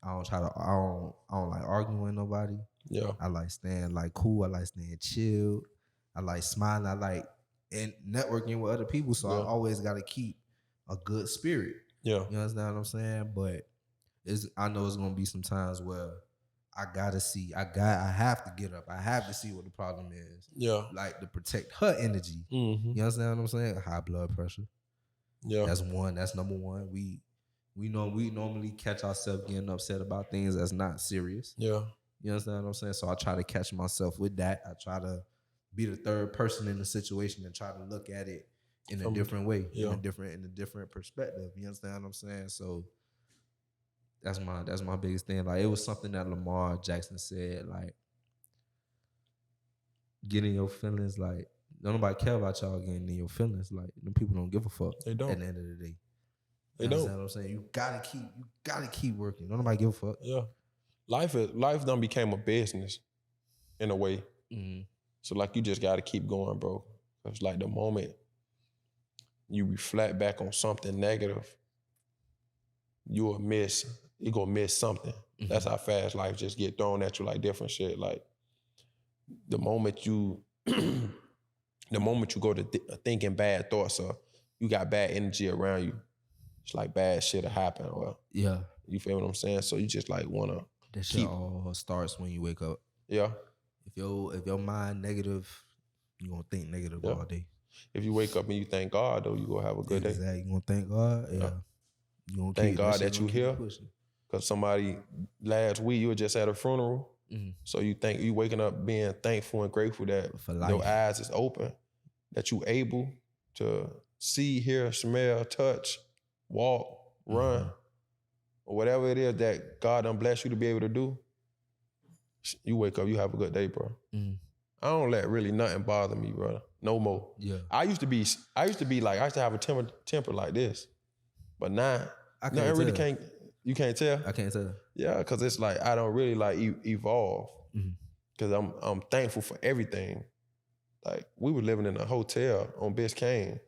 I don't like arguing with nobody. Yeah. I like staying, like, cool. I like staying chill. I like smiling. I like networking with other people. So I always got to keep a good spirit. Yeah. You understand what I'm saying? But I know it's gonna be some times where I have to get up. I have to see what the problem is. Yeah. Like, to protect her energy. Mm-hmm. You understand what I'm saying? High blood pressure. Yeah. That's one. That's number one. We normally catch ourselves getting upset about things that's not serious. Yeah. You understand what I'm saying? So I try to catch myself with that. I try to be the third person in the situation and try to look at it in a different way, in a different perspective. You understand what I'm saying? So that's my biggest thing. Like, it was something that Lamar Jackson said, like, getting your feelings, like, don't nobody care about y'all getting in your feelings. Like, them people don't give a fuck. They don't. At the end of the day. They don't. You know what I'm saying? You gotta keep working. Don't nobody give a fuck. Yeah. Life done became a business in a way. Mm-hmm. So, like, you just gotta keep going, bro. It's like the moment you reflect back on something negative, you're gonna miss something. Mm-hmm. That's how fast life just get thrown at you, like, different shit. Like, the moment you go to thinking bad thoughts, or you got bad energy around you, it's like bad shit will happen. Or yeah, you feel what I'm saying? So you just, like, wanna that shit all starts when you wake up. Yeah. If your mind negative, you gonna think negative all day. If you wake up and you thank God, though, you gonna have a good day. Exactly. You gonna thank God. Yeah. You gonna thank God that you here. Because somebody last week you were just at a funeral. Mm-hmm. So you waking up being thankful and grateful that your eyes is open, that you able to see, hear, smell, touch, walk, run, or whatever it is that God done bless you to be able to do. You wake up, you have a good day, bro. Mm-hmm. I don't let really nothing bother me, brother. No more. Yeah. I used to be like, I used to have a temper like this. But now, you can't tell? I can't tell. Yeah, because it's like, I don't really, like, evolve. Mm-hmm. Cause I'm thankful for everything. Like we were living in a hotel on Biscayne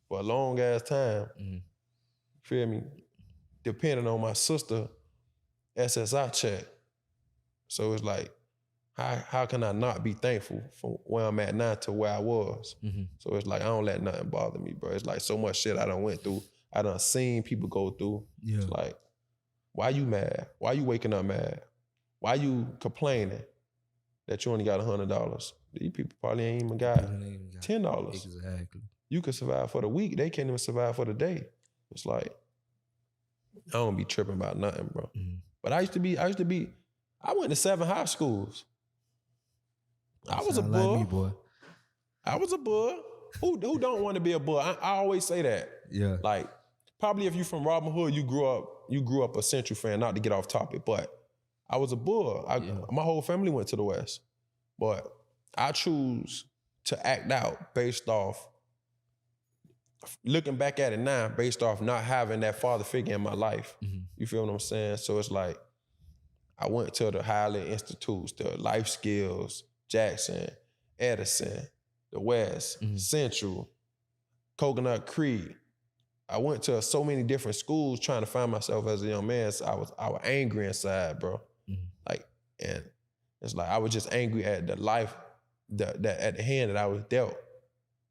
for a long ass time. Feel me? Depending on my sister SSI check. So it's like, how can I not be thankful from where I'm at now to where I was? So it's like, I don't let nothing bother me, bro. It's like so much shit I done went through. I done seen people go through. Yeah. It's like, why you mad? Why you waking up mad? Why you complaining that you only got $100? These people probably ain't even got $10. Exactly. You could survive for the week. They can't even survive for the day. It's like, I don't be tripping about nothing, bro. But I went to 7 high schools. I was a bull. Like me, boy. I was a bull. Who don't want to be a bull? I always say that. Yeah. Like, probably if you from Robin Hood, you grew up a Central fan, not to get off topic, but I was a bull. My whole family went to the West. But I choose to act out based off, looking back at it now, based off not having that father figure in my life. You feel what I'm saying? So it's like, I went to the Highland Institutes, the Life Skills, Jackson, Edison, the West, Central, Coconut Creek. I went to so many different schools trying to find myself as a young man. So I was angry inside, bro. Like, and it's like I was just angry at the life, at the hand that I was dealt.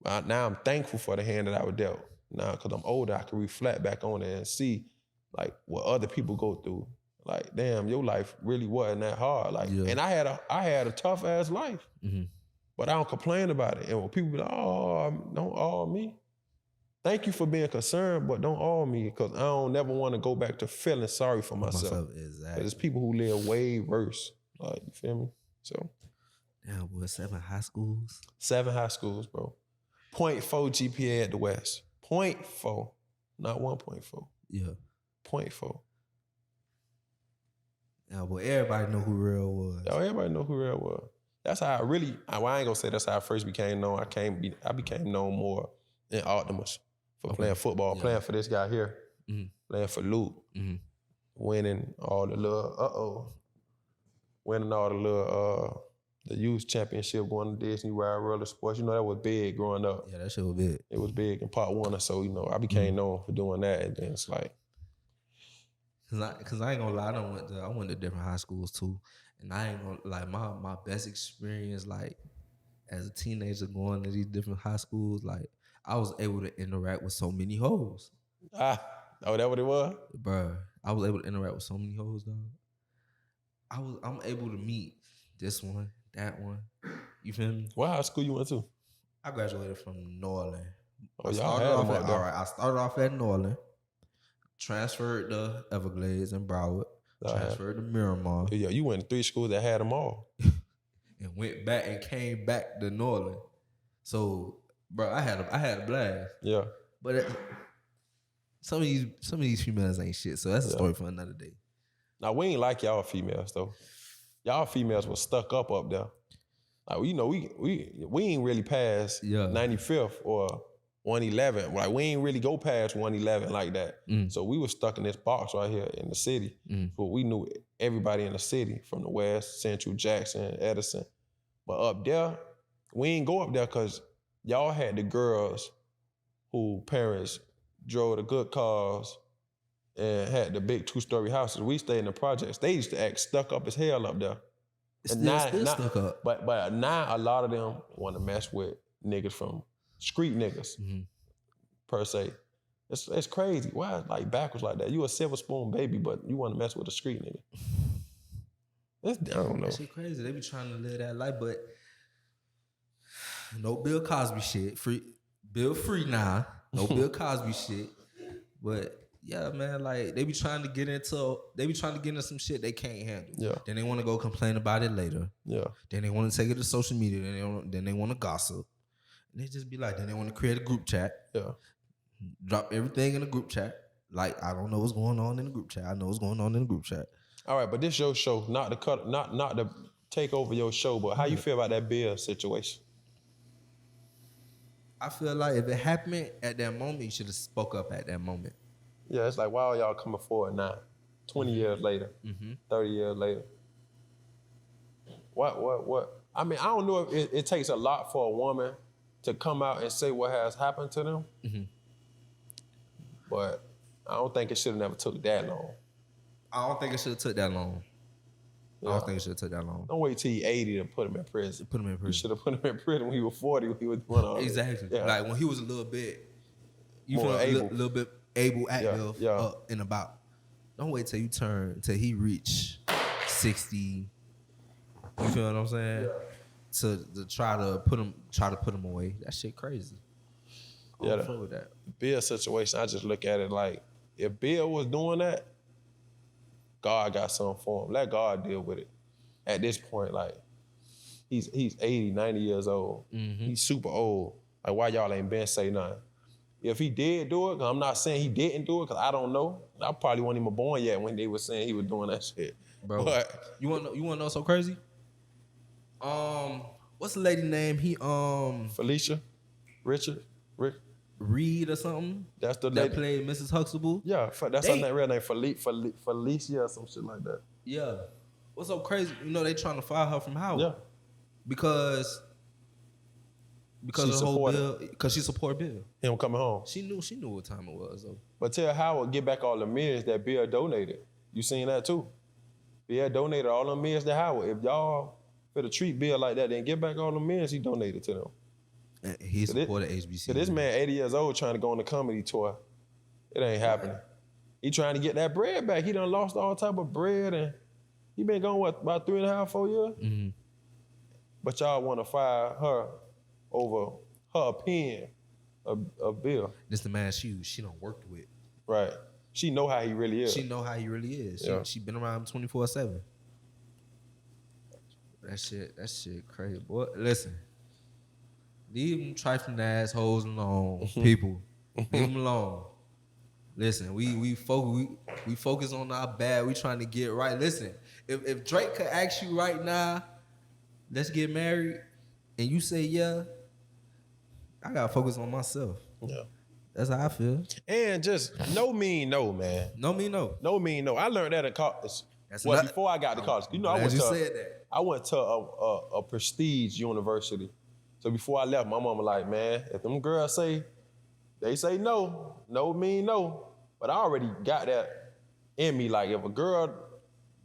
Now I'm thankful for the hand that I was dealt. Now, because I'm older, I can reflect back on it and see like what other people go through. Like, damn, your life really wasn't that hard. Like, and I had a tough ass life, but I don't complain about it. And when people be like, "Oh, don't all me," thank you for being concerned, but don't all me, because I don't never want to go back to feeling sorry for myself. Exactly. There's people who live way worse. Like, you feel me? So, yeah, boy, 7 high schools. 7 high schools, bro. 0.4 GPA at the West. 0.4, not 1.4. Yeah. 0.4. Yeah, boy, everybody know who Real was. Oh, everybody know who Real was. That's how I ain't gonna say that's how I first became known. I became known more in Optimus for playing football, playing for this guy here, playing for Luke, winning all the the youth championship, going to Disney Ride Roller Sports. You know, that was big growing up. Yeah, that shit was big. It was big in Part 1 or so, you know. I became known for doing that, and then it's like, Cause I ain't gonna lie, I went to different high schools too, and I ain't gonna like my best experience like as a teenager going to these different high schools, like I was able to interact with so many hoes. Oh, that what it was? Bruh, I was able to interact with so many hoes, dog. I'm able to meet this one, that one. You feel me? What high school you went to? I graduated from Norland. Oh, y'all had them up there. All right, I started off at Norland, transferred to Everglades and Broward, transferred to Miramar. Yeah, you went to 3 schools that had them all. And went back and came back to Norland. So, bro, I had a blast. Yeah. But some of these females ain't shit. So that's a story for another day. Now, we ain't like y'all females though. Y'all females was stuck up there. Like, you know, we ain't really past 95th or 111. Like, we ain't really go past 111 like that. So we was stuck in this box right here in the city. But we knew everybody in the city from the West, Central, Jackson, Edison. But up there, we ain't go up there because y'all had the girls who parents drove the good cars and had the big 2-story houses. We stayed in the projects. They used to act stuck up as hell up there. Still stuck up. But now a lot of them want to mess with niggas from street niggas, per se. It's crazy. Why like backwards like that? You a silver spoon baby, but you want to mess with a street nigga. I don't know. That shit crazy. They be trying to live that life, but no Bill Cosby shit. Bill free now. No Bill Cosby shit. But yeah, man, like they be trying to get into some shit they can't handle. Yeah. Then they want to go complain about it later. Yeah. Then they want to take it to social media. Then they want to gossip. And they just be like, then they want to create a group chat. Yeah. Drop everything in the group chat. Like, I don't know what's going on in the group chat. I know what's going on in the group chat. All right, but this your show, not to take over your show, but how you feel about that Bill situation? I feel like if it happened at that moment, you should have spoke up at that moment. Yeah, it's like, why are y'all coming forward now? 20 years later, 30 years later. What? I mean, I don't know if it takes a lot for a woman to come out and say what has happened to them. Mm-hmm. But I don't think it should have never took that long. I don't think it should have took that long. Yeah. I don't think it should have took that long. Don't wait till he's 80 to put him in prison. Put him in prison. You should have put him in prison when he was 40, when he was doing all exactly. Yeah. Like when he was a little bit, you more feel able. A little bit able, active, up and about. Don't wait till till he reach 60. You feel what I'm saying? Yeah. To try to put him away. That shit crazy. Yeah, with that Bill situation, I just look at it like if Bill was doing that, God got something for him. Let God deal with it. At this point, like he's 80, 90 years old. Mm-hmm. He's super old. Like why y'all ain't been say nothing? If he did do it, 'cause I'm not saying he didn't do it, because I don't know. I probably wasn't even born yet when they were saying he was doing that shit. Bro, but you wanna know so crazy? What's the lady name? Felicia, Richard, Reed or something. That's the that lady played Mrs. Huxtable. Yeah, that's her real name, Felicia or some shit like that. Yeah. What's so crazy? You know they trying to fire her from Howard. Yeah. Because of the whole bill. Because she supported Bill. Him coming home. She knew what time it was though. But tell Howard get back all the millions that Bill donated. You seen that too? Bill donated all the millions to Howard. If y'all finna treat Bill like that, then get back all the millions he donated to them. And he supported HBC. So this man 80 years old trying to go on the comedy tour. It ain't happening. He trying to get that bread back. He done lost all type of bread and he been gone, about 3.5, 4 years? Mm-hmm. But y'all want to fire her over her opinion of Bill. This the man she done worked with. Right. She know how he really is. She know how he really is. She been around 24/7. That shit crazy. Boy, listen. Leave them trifling assholes alone, people. Leave them alone. Listen, we focus on our bad. We trying to get right. Listen, if Drake could ask you right now, let's get married, and you say yeah, I gotta focus on myself. Yeah, that's how I feel. And just no mean no, man. No mean no. No mean no. I learned that in college. Before I got to college, you know, I went to a prestige university. So before I left, my mama like, man, if them girls they say no, no mean no. But I already got that in me. Like if a girl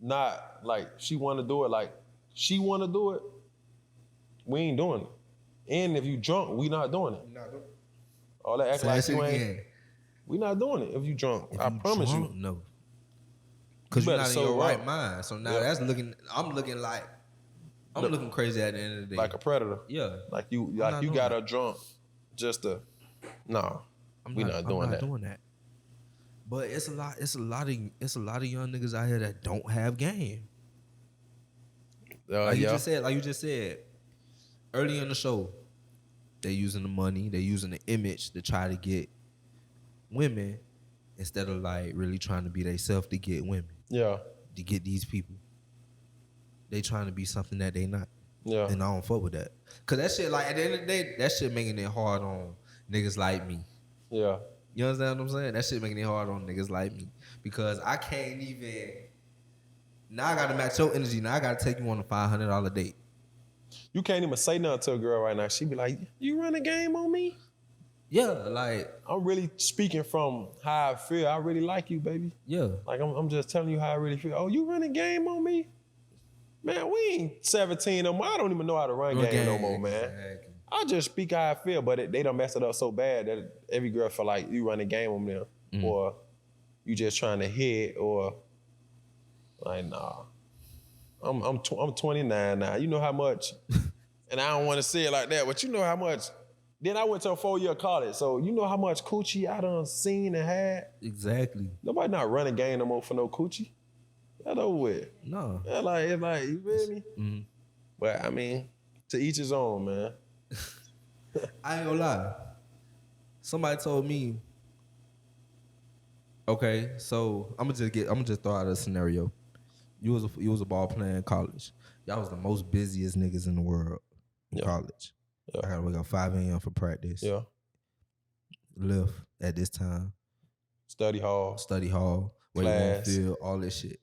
not like she want to do it, like she want to do it, we ain't doing it. And if you drunk, we not doing it. All that act like you ain't. We not doing it if you drunk. I promise you. No. Because you're not in your right mind. So now I'm looking crazy at the end of the day. Like a predator. Yeah. Like you got her drunk just to we not doing that. But it's a lot of young niggas out here that don't have game. Like you just said early in the show, they using the money, they using the image to try to get women instead of like really trying to be themselves to get women. Yeah. To get these people. They trying to be something that they not. Yeah. And I don't fuck with that. Cause that shit, like at the end of the day, that shit making it hard on niggas like me. Yeah. You understand what I'm saying? That shit making it hard on niggas like me. Because I can't even, now I gotta match your energy. Now I gotta take you on a $500 date. You can't even say nothing to a girl right now. She be like, you run a game on me? Yeah, like I'm really speaking from how I feel. I really like you, baby. Yeah. Like I'm just telling you how I really feel. Oh, you run a game on me? Man, we ain't 17 no more. I don't even know how to run game no more, man. Exactly. I just speak how I feel, but they done messed it up so bad that every girl feel like you run a game on them, or you just trying to hit, or like nah. I'm 29 now. You know how much, and I don't want to say it like that, but you know how much. Then I went to a 4-year college, so you know how much coochie I done seen and had. Exactly. Nobody not running game no more for no coochie. That over with. No. It's like you feel me? Mm-hmm. But I mean, to each his own, man. I ain't gonna lie. Somebody told me, okay, so I'm gonna just throw out a scenario. You was a ball player in college. Y'all was the most busiest niggas in the world in college. Yeah. I gotta wake up 5 a.m. for practice. Yeah. Lift at this time. Study hall. Weight room field, all this shit.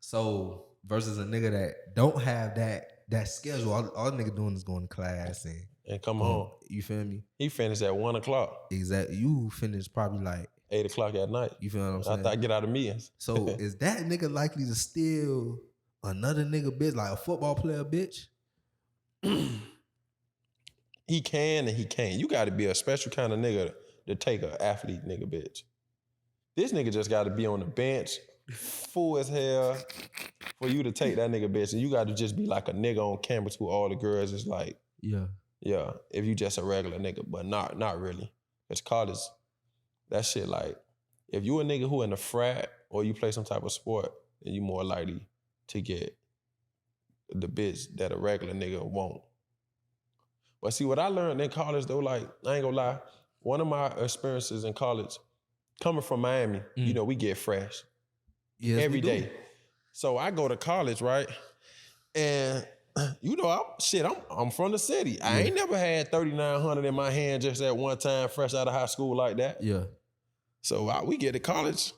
So versus a nigga that don't have that schedule. All nigga doing is going to class and come home. You feel me? He finished at 1 o'clock. Exactly. You finish probably like 8 o'clock at night. You feel what I'm saying? After I get out of meetings. So is that nigga likely to steal another nigga bitch, like a football player bitch? He can and he can't. You got to be a special kind of nigga to take an athlete nigga bitch. This nigga just got to be on the bench, full as hell, for you to take that nigga bitch. And you got to just be like a nigga on campus who all the girls is like, yeah, if you just a regular nigga, but not really. It's college. That shit like, if you a nigga who in a frat or you play some type of sport, then you more likely to get the bitch that a regular nigga won't. But see, what I learned in college though, like, I ain't gonna lie, one of my experiences in college, coming from Miami, you know, we get fresh every day. So I go to college, right? And you know, I'm from the city. I ain't never had 3,900 in my hand just at one time, fresh out of high school like that. Yeah. So we get to college,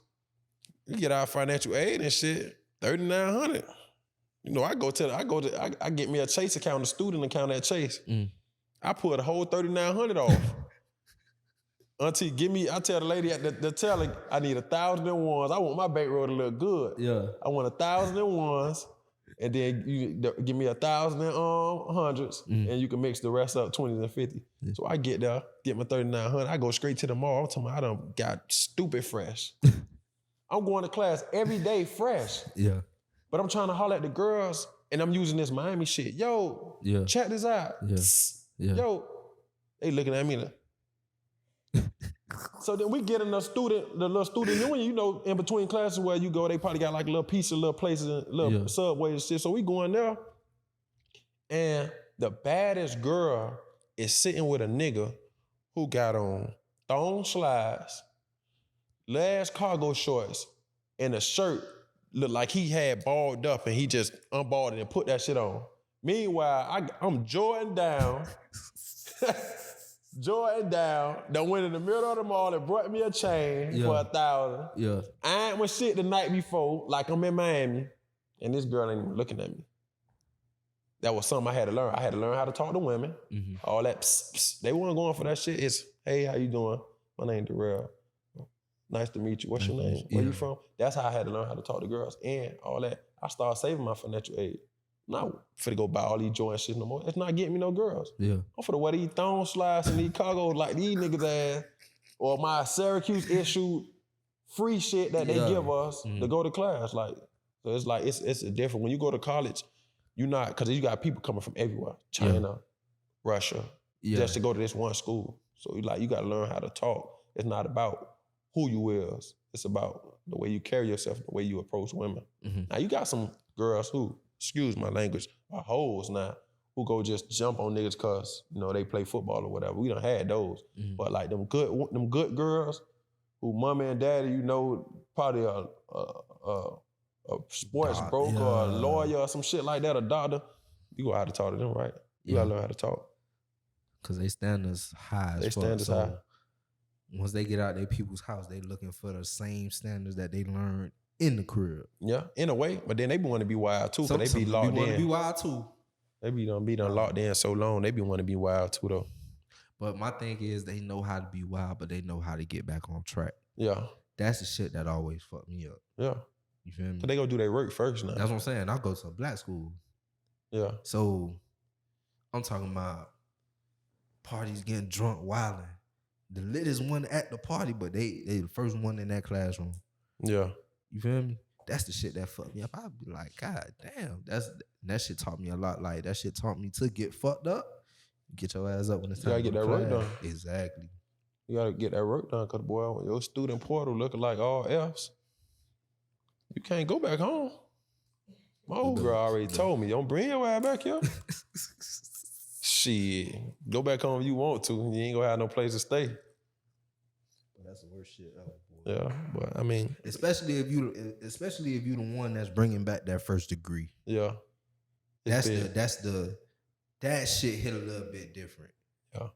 we get our financial aid and shit, 3,900. You know, I get me a Chase account, a student account at Chase. I pull the whole 3,900 off. Auntie, I tell the lady at the teller, I need 1,000 in ones. I want my bankroll to look good. Yeah. I want 1,000 in ones, and then you give me 1,000 in hundreds, and you can mix the rest up, 20s and 50. Yeah. So I get there, get my 3,900. I go straight to the mall. I'm talking about I done got stupid fresh. I'm going to class every day fresh. Yeah. But I'm trying to holler at the girls, and I'm using this Miami shit. Yo, check this out. Yeah. Yeah. Yo, they looking at me like. So then we get in the little student union, you know, in between classes where you go, they probably got like a little pizza, little places, little Subway and shit. So we go in there, and the baddest girl is sitting with a nigga who got on thong slides, last cargo shorts, and a shirt looked like he had balled up and he just unballed it and put that shit on. Meanwhile, I'm Jordan down. Done went in the middle of the mall and brought me a chain for 1,000. Yeah. I ain't went shit the night before, like I'm in Miami, and this girl ain't even looking at me. That was something I had to learn. I had to learn how to talk to women. Mm-hmm. All that psst, psst. They weren't going for that shit. It's, hey, how you doing? My name Durell. Nice to meet you. What's your name? Where you from? That's how I had to learn how to talk to girls and all that. I started saving my financial aid. I'm not finna go buy all these joint shit no more. It's not getting me no girls. Yeah. I'm finna wear these thong slides and these cargos like these niggas ass, or my Syracuse issued free shit that they give us to go to class. Like, so it's like it's different. When you go to college, you not, because you got people coming from everywhere, China, Russia, just to go to this one school. So you gotta learn how to talk. It's not about who you is. It's about the way you carry yourself, the way you approach women. Mm-hmm. Now you got some girls who, excuse my language, are hoes now, who go just jump on niggas cause, you know, they play football or whatever. We done had those. Mm-hmm. But like them good girls who mommy and daddy, you know, probably a sports broker or a lawyer or some shit like that, a doctor, you go out to talk to them, right? You gotta learn how to talk. Cause they standards high as fuck. Standards high. Once they get out their people's house, they looking for the same standards that they learned in the crib. Yeah, in a way. But then they want to be wild too, because they be locked in. They want to be wild too. They be done locked in so long, they be want to be wild too though. But my thing is they know how to be wild, but they know how to get back on track. Yeah. That's the shit that always fucked me up. Yeah. You feel me? So they go do their work first now. That's what I'm saying. I go to a black school. Yeah. So I'm talking about parties getting drunk, wilding. The littest one at the party, but they the first one in that classroom. Yeah. You feel me? That's the shit that fucked me up. I'd be like, God damn, that shit taught me a lot. Like, that shit taught me to get fucked up. Get your ass up when it's time. You gotta get that work done. Exactly. You gotta get that work done, because boy, your student portal looking like all F's. You can't go back home. My old girl already told me, don't bring your ass back here. Shit, go back home if you want to. You ain't gonna have no place to stay. But that's the worst shit ever, boy. Yeah, but I mean, especially if you the one that's bringing back that first degree. Yeah, that shit hit a little bit different. Yeah,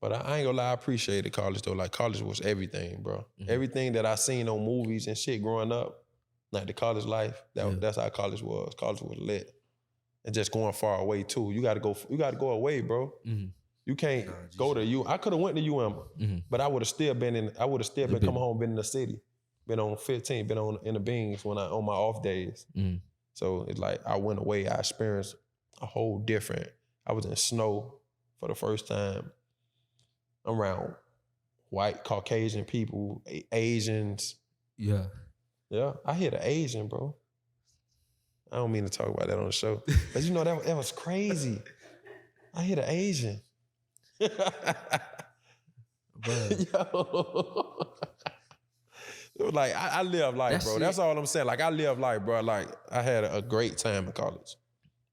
but I ain't gonna lie, I appreciated college though. Like, college was everything, bro. Mm-hmm. Everything that I seen on movies and shit growing up, Like the college life, that's how college was. College was lit. And just going far away too. You gotta go away, bro. Mm-hmm. You can't go to U. I could have went to UM, but I would have still been coming home, been in the city, been on 15, been in the beans on my off days. So it's like I went away, I experienced a whole different. I was in snow for the first time around white, Caucasian people, Asians. Yeah. Yeah, I hit an Asian, bro. I don't mean to talk about that on the show, but you know that was crazy. I hit an Asian. Yo. It was like I live life, bro. That's all I'm saying. Like I live life, bro. Like I had a great time in college.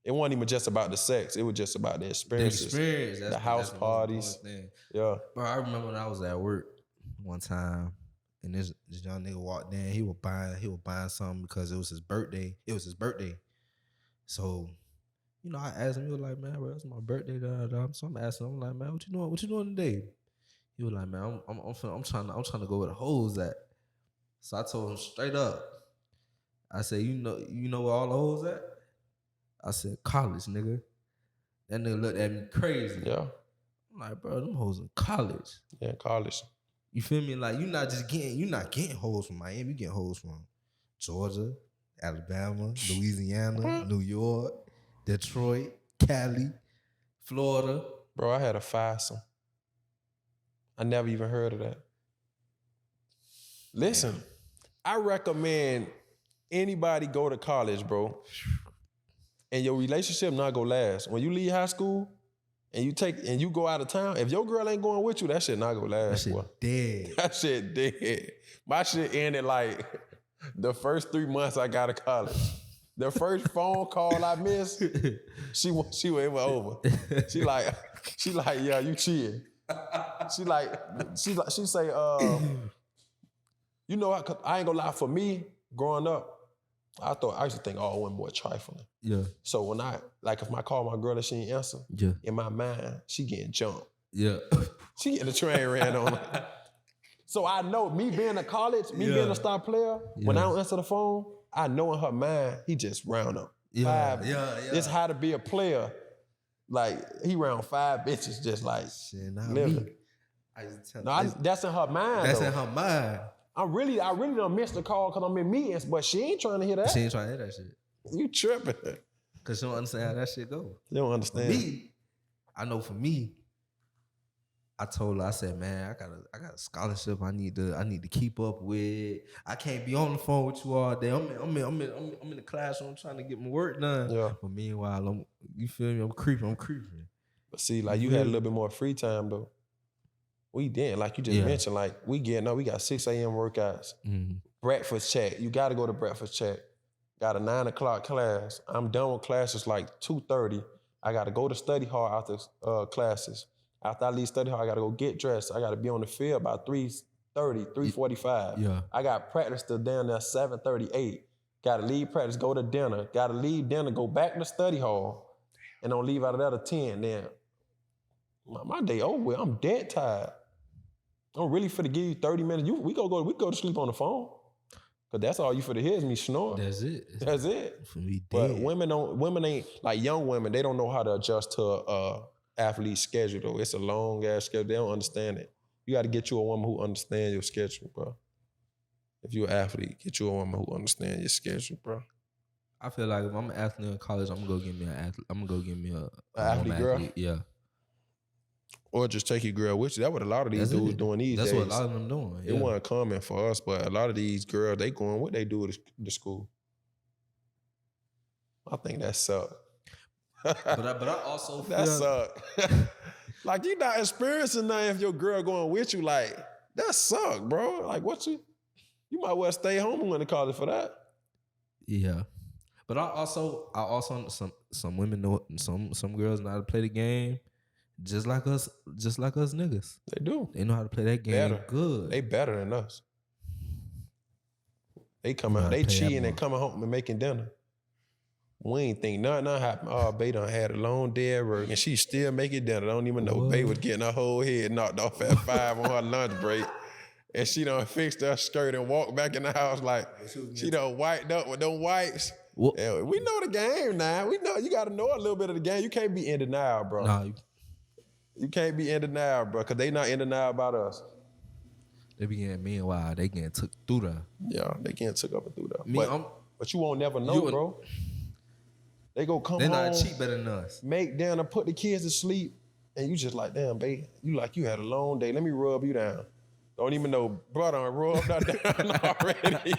It wasn't even just about the sex. It was just about the experiences. The experience. The house parties. Yeah. Bro, I remember when I was at work one time and this young nigga walked in. He was buying something because it was his birthday. So, you know, I asked him, he was like, man, bro, it's my birthday. So I'm asking him, I'm like, man, what you doing today? He was like, man, I'm trying to go where the hoes at. So I told him straight up. I said, you know where all the hoes at? I said, college, nigga. That nigga looked at me crazy. Yeah. I'm like, bro, them hoes in college. Yeah, college. You feel me? Like you're not getting hoes from Miami. You getting hoes from Georgia, Alabama, Louisiana, New York, Detroit, Cali, Florida. Bro, I had a foursome. I never even heard of that. Listen, I recommend anybody go to college, bro, and your relationship not gonna last. When you leave high school and you go out of town, if your girl ain't going with you, that shit not gonna last. That shit boy. dead. That shit dead. My shit ended like the first 3 months I got to college. The first phone call I missed, it was over. She like, yeah, you cheating. She say, you know, I ain't gonna lie, for me, growing up, I used to think, oh, women were trifling. Yeah. So when if I call my girl and she ain't answer, in my mind, she getting jumped. Yeah. She getting the train ran on her. So I know, me being a college, being a star player, when I don't answer the phone, I know in her mind, he just round up. Five. It's how to be a player. Like, he round 5 bitches just like shit, not living. me. I just tell that's in her mind. That's in her mind. I really done missed the call because I'm in meetings, but she ain't trying to hear that. She ain't trying to hear that shit. You tripping. Because she don't understand how that shit go. They don't understand. For me, I know for me, I told her, I said, man, I got a scholarship I need to keep up with. I can't be on the phone with you all day. I'm in the classroom trying to get my work done. Yeah. But meanwhile, you feel me? I'm creeping. But see, like you had a little bit more free time though. We didn't, like you just mentioned, like we got 6 a.m. workouts. Mm-hmm. Breakfast check. You got to go to breakfast check. Got a 9 o'clock class. I'm done with classes like 2:30. I got to go to study hall after classes. After I leave study hall, I got to go get dressed. I got to be on the field by 3:30, 3:45. Yeah. I got practice till down there 7:38. Got to leave practice, go to dinner. Got to leave dinner, go back to study hall, and don't leave out of there till 10. Then my day over with. I'm dead tired. I'm really finna give you 30 minutes. We go to sleep on the phone. Cause that's all you finna hear is me snoring. That's it. That's it. We But dead. women ain't, like young women, they don't know how to adjust to a athlete schedule though. It's a long ass schedule. They don't understand it. You gotta get you a woman who understands your schedule, bro. If you're an athlete, get you a woman who understands your schedule, bro. I feel like if I'm an athlete in college, I'm gonna go get me an athlete. I'm gonna go get me a athlete girl. Yeah. Or just take your girl with you. That's what a lot of these dudes doing these days. That's what a lot of them doing. It wasn't common for us, but a lot of these girls, they going what they do to school. I think that suck. but I also feel that suck. Like you not experiencing nothing if your girl going with you. Like that suck, bro. Like what you might well stay home and went to college for that. Yeah. But I also some women know some girls know how to play the game. Just like us niggas. They do. They know how to play that game good. They better than us. They come out, they cheating and coming home and making dinner. We ain't think nothing happened. Oh, Bae done had a long day at work and she still making dinner. I don't even know. Bae was getting her whole head knocked off at 5 on her lunch break. and she done fixed her skirt and walked back in the house like she done wiped up with them wipes. Yeah, we know the game now. We know you got to know a little bit of the game. You can't be in denial, bro. Nah, You can't be in denial, bro, because they not in denial about us. they be getting meanwhile, they getting took through there. Yeah, they getting took up and through there. Me, But you won't never know, bro. They go come they home. not cheat better than us. Make down and put the kids to sleep, and you just like, damn, babe, you had a long day. Let me rub you down. Don't even know, brother, I rubbed her down already.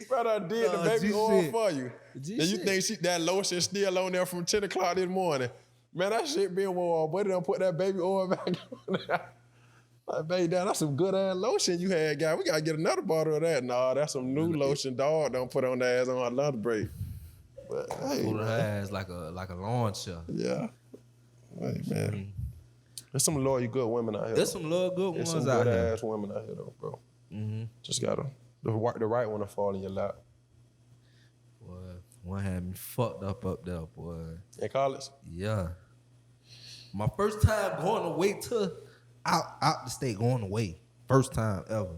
Brother, I did the baby oil for you. And you think that lotion still on there from 10 o'clock this morning. Man, that shit been warm. Boy, they done put that baby oil back on there. Like, baby, that's some good ass lotion you had, guy. We gotta get another bottle of that. Nah, that's some new lotion dog don't put on the ass on her lunch break. But hey, put her ass like a launcher. Yeah. Hey, man. There's some loyal good women out here. There's some loyal good ones out here. There's some good ass women out here though, bro. Mm-hmm. Just gotta the right one to fall in your lap. Boy, one had me fucked up there, boy. In college? Yeah. My first time going away to out the state, going away. First time ever.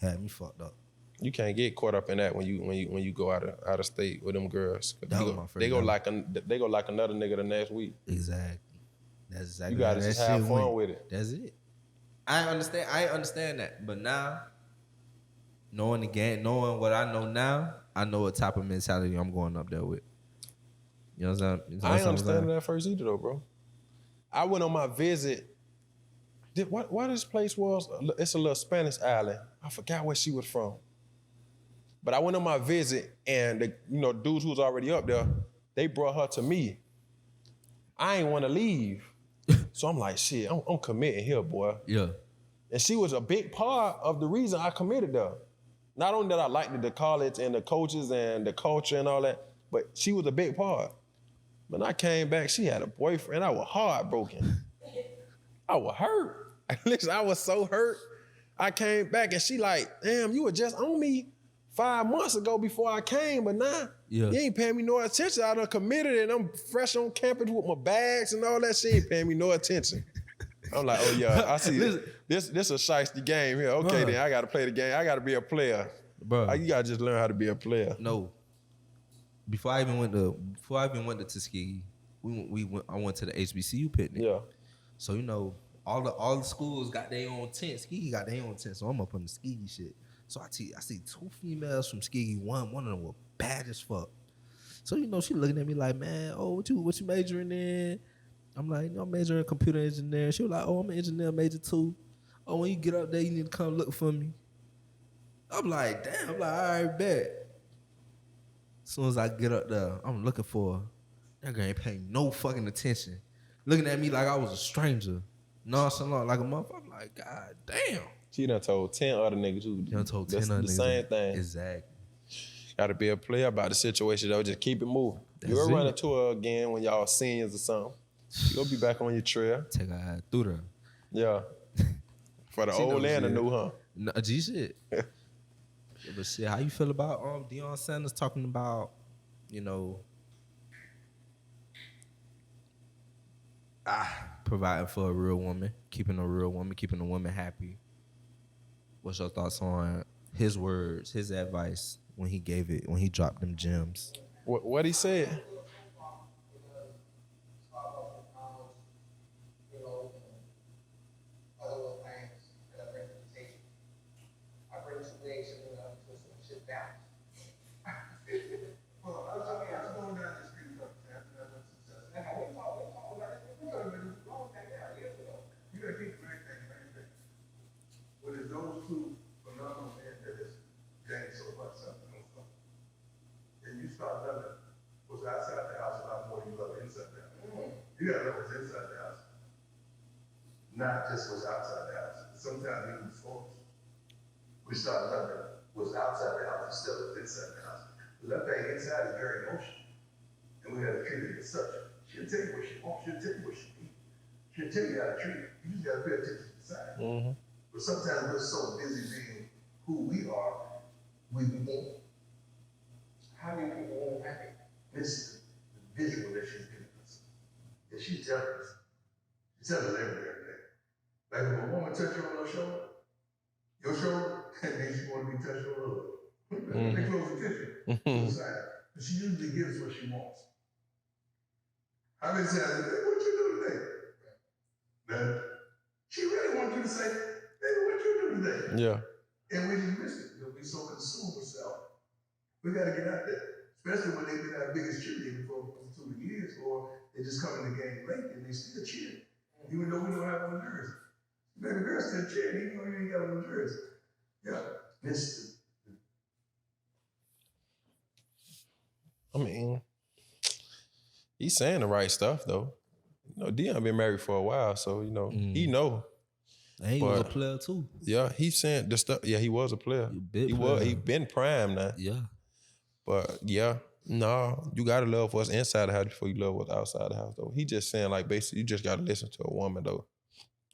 Had me fucked up. You can't get caught up in that when you go out of state with them girls. They go like another nigga the next week. Exactly. That's exactly. You gotta just have fun with it. That's it. I ain't understand that. But now, knowing the game, knowing what I know now, I know what type of mentality I'm going up there with. You know what I'm saying? I ain't understanding that first either though, bro. I went on my visit. What this place was? It's a little Spanish island. I forgot where she was from. But I went on my visit, and the dudes who was already up there, they brought her to me. I ain't want to leave, so I'm like, shit, I'm committing here, boy. Yeah. And she was a big part of the reason I committed there. Not only that I liked the college and the coaches and the culture and all that, but she was a big part. When I came back, she had a boyfriend. I was heartbroken. I was hurt. Listen, I was so hurt. I came back and she like, damn, you were just on me 5 months ago before I came, but now you ain't paying me no attention. I done committed and I'm fresh on campus with my bags and all that shit. Ain't paying me no attention. I'm like, oh yeah, I see this a shiesty game here. Okay, then I gotta play the game. I gotta be a player. Bro, you gotta just learn how to be a player. No. Before I even went to Tuskegee, I went to the HBCU picnic. Yeah. So all the schools got their own tent. Tuskegee got their own tent. So I'm up on the Tuskegee shit. So I see 2 females from Tuskegee. One of them were bad as fuck. So she looking at me like, man, oh, what you majoring in? I'm like, I'm majoring in computer engineering. She was like, oh, I'm an engineer major too. Oh, when you get up there, you need to come look for me. I'm like, damn. I'm like, all right, bet. As soon as I get up there, I'm looking for her. That girl ain't paying no fucking attention. Looking at me like I was a stranger. Nonchalant like a motherfucker. I'm like, God damn. She done told 10 other niggas too. She done told 10 other niggas. The same thing. Exactly. Gotta be a player about the situation though. Just keep it moving. You'll run into her again when y'all seniors or something. You'll be back on your trail. Take her through there. Yeah. For the old and the new, huh? No, G shit. But shit, how you feel about Deion Sanders talking about, providing for a real woman, keeping a real woman, keeping a woman happy? What's your thoughts on his words, his advice when he dropped them gems? What he said? You gotta know what's inside the house, not just what's outside the house. Sometimes even before we start loving what's outside the house instead of inside the house. But that thing inside is very emotional, and we gotta treat it as such. She'll tell you what she wants. She'll tell you what she needs. She'll tell you how to treat it. You just gotta pay attention to the side. Mm-hmm. But sometimes we're so busy being who we are, we begin. How many people won't have it? This is the visual that she's giving us. And she's telling us. She's telling us every day. Like if a woman They close the kitchen to the side. And she usually gets what she wants. How many times, hey, what you do today? Nothing. She really wants you to say, baby, what you do today? Yeah. And we just miss it. Because we so consumed with self. We got to get out there. Especially when they've been our biggest cheerleader for 2 years, or they just come in the game late and they still cheer. Even though we don't have on the jersey. Baby girl still cheering, even though you ain't got on the jersey. Yeah. Listen. I mean, he's saying the right stuff though. You know, Dion been married for a while, so you know he know. And he was a player too. Yeah, he's saying the stuff. Yeah, he was a player. He been prime now. Yeah. But yeah, no, you gotta love what's inside the house before you love what's outside the house though. He just saying like basically you just gotta listen to a woman though.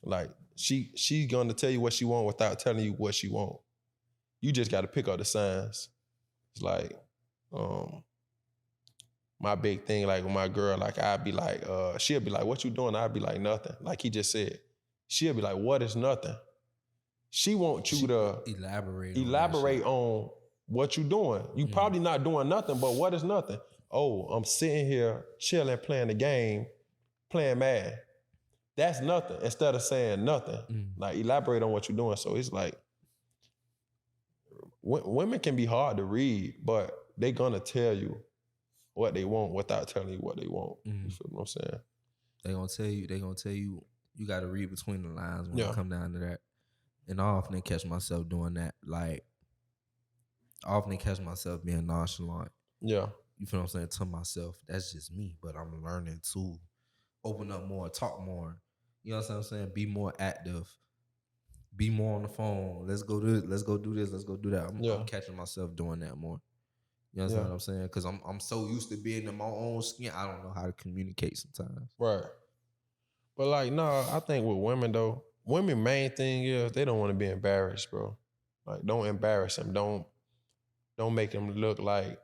Like she's gonna tell you what she want without telling you what she want. You just gotta pick up the signs. It's like, my big thing, like with my girl, like I'd be like, she'll be like, what you doing? I'd be like, nothing. Like he just said. She'll be like, what is nothing? She wants you to elaborate on what you doing. You probably not doing nothing, but what is nothing? Oh, I'm sitting here chilling, playing the game, playing Madden. That's nothing. Instead of saying nothing, like elaborate on what you're doing. So it's like, women can be hard to read, but they gonna tell you what they want without telling you what they want. You feel what I'm saying? They gonna tell you, you gotta read between the lines when it come down to that. And I often catch myself doing that. Like, I often catch myself being nonchalant. Yeah. You feel what I'm saying? To myself, that's just me, but I'm learning to open up more, talk more. You know what I'm saying? Be more active. Be more on the phone. Let's go do this. Let's go do this. Let's go do that. I'm catching myself doing that more. You know what I'm saying? Because I'm so used to being in my own skin, I don't know how to communicate sometimes. Right. But like, no, I think with women though, women main thing is they don't want to be embarrassed, bro. Like, don't embarrass them. Don't make them look like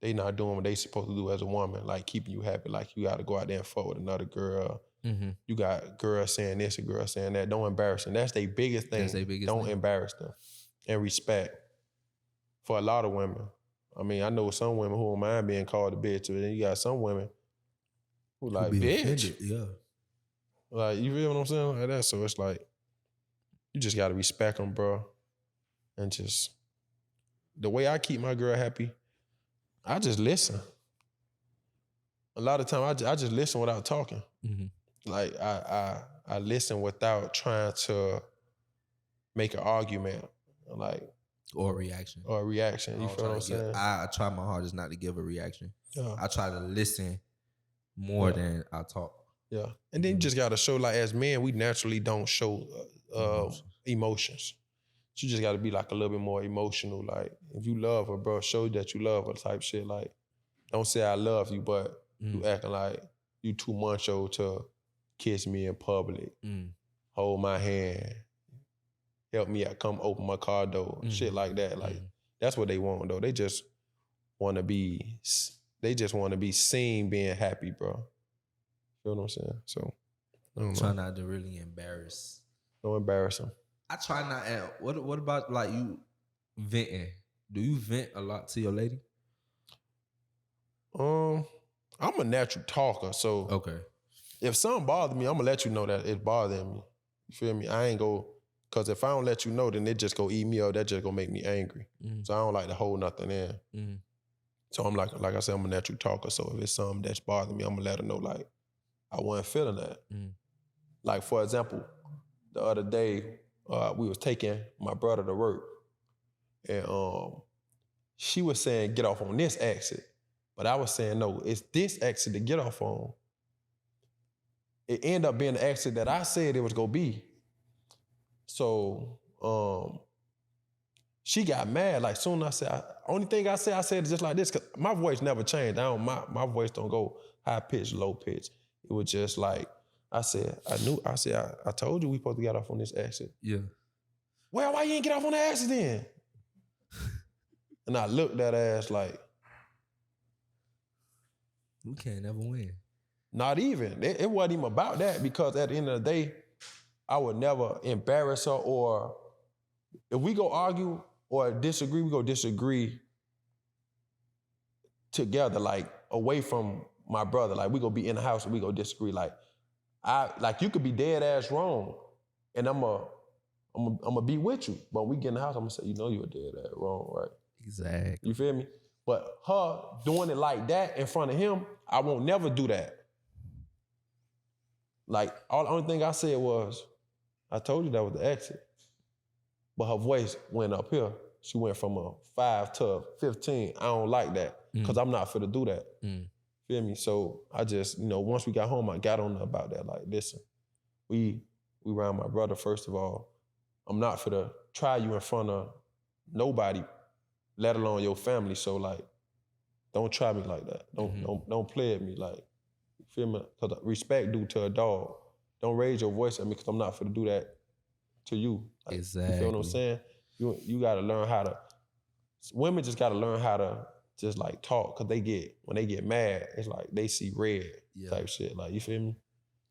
they not doing what they supposed to do as a woman, like keeping you happy. Like you got to go out there and fuck with another girl. You got girls saying this, a girl saying that. Don't embarrass them. That's their biggest thing. Don't embarrass them. And respect for a lot of women. I mean, I know some women who don't mind being called a bitch, but then you got some women who like, bitch. Offended. Yeah. Like, you feel what I'm saying? Like that. So it's like, you just got to respect them, bro. And just, the way I keep my girl happy, I just listen. A lot of time, I just listen without talking. Like, I listen without trying to make an argument. Like, Or a reaction. You feel what I'm saying? I try my hardest not to give a reaction. Yeah. I try to listen more than I talk. Yeah. And then you just got to show, like, as men, we naturally don't show emotions. So you just got to be, like, a little bit more emotional. Like, if you love her, bro, show that you love her type shit. Like, don't say I love you, but you acting like you too macho to kiss me in public. Hold my hand. Help me out, come open my car door. Shit like that. Like, that's what they want, though. They just want to be seen being happy, bro. Feel what I'm saying? So, I don't know. Try not to really embarrass. Don't embarrass them. I try not to. What about, like, you venting? Do you vent a lot to your lady? I'm a natural talker, so Okay. If something bothers me, I'm gonna let you know that it's bothering me. You feel me? I ain't go, cause if I don't let you know, then it just go eat me up. That just gonna make me angry. So I don't like to hold nothing in. So I'm like I said, I'm a natural talker. So if it's something that's bothering me, I'm gonna let her know, like, I wasn't feeling that. Like, for example, the other day, we was taking my brother to work, and she was saying, get off on this exit. But I was saying, no, it's this exit to get off on. It ended up being the exit that I said it was gonna be. So she got mad. Like, soon I said, only thing I said it just like this, cause my voice never changed. My voice don't go high pitch, low pitch. It was just like, I told you we supposed to get off on this exit. Yeah. Well, why you ain't get off on the exit then? And I looked at her ass like, we can't never win. Not even. It wasn't even about that, because at the end of the day, I would never embarrass her, or if we go argue, or disagree, we go disagree together, like away from my brother. Like we go be in the house and we go disagree. Like you could be dead ass wrong, and I'm gonna be with you. But when we get in the house, I'm gonna say, you know, you're dead ass wrong, right? Exactly. You feel me? But her doing it like that in front of him, I won't never do that. Like, only thing I said was, I told you that was the exit. But her voice went up here. She went from a 5 to a 15. I don't like that, because I'm not fit to do that. Feel me? So I just, once we got home, I got on her about that. Like, listen, we around my brother, first of all. I'm not fit to try you in front of nobody, let alone your family. So, like, don't try me like that. Don't play at me. Like, you feel me? Because respect due to a dog. Don't raise your voice at me, because I'm not fit to do that to you. Like, exactly. You feel what I'm saying? You got to learn how to, women just got to learn how to just like talk, because when they get mad, it's like they see red type shit. Like, you feel me?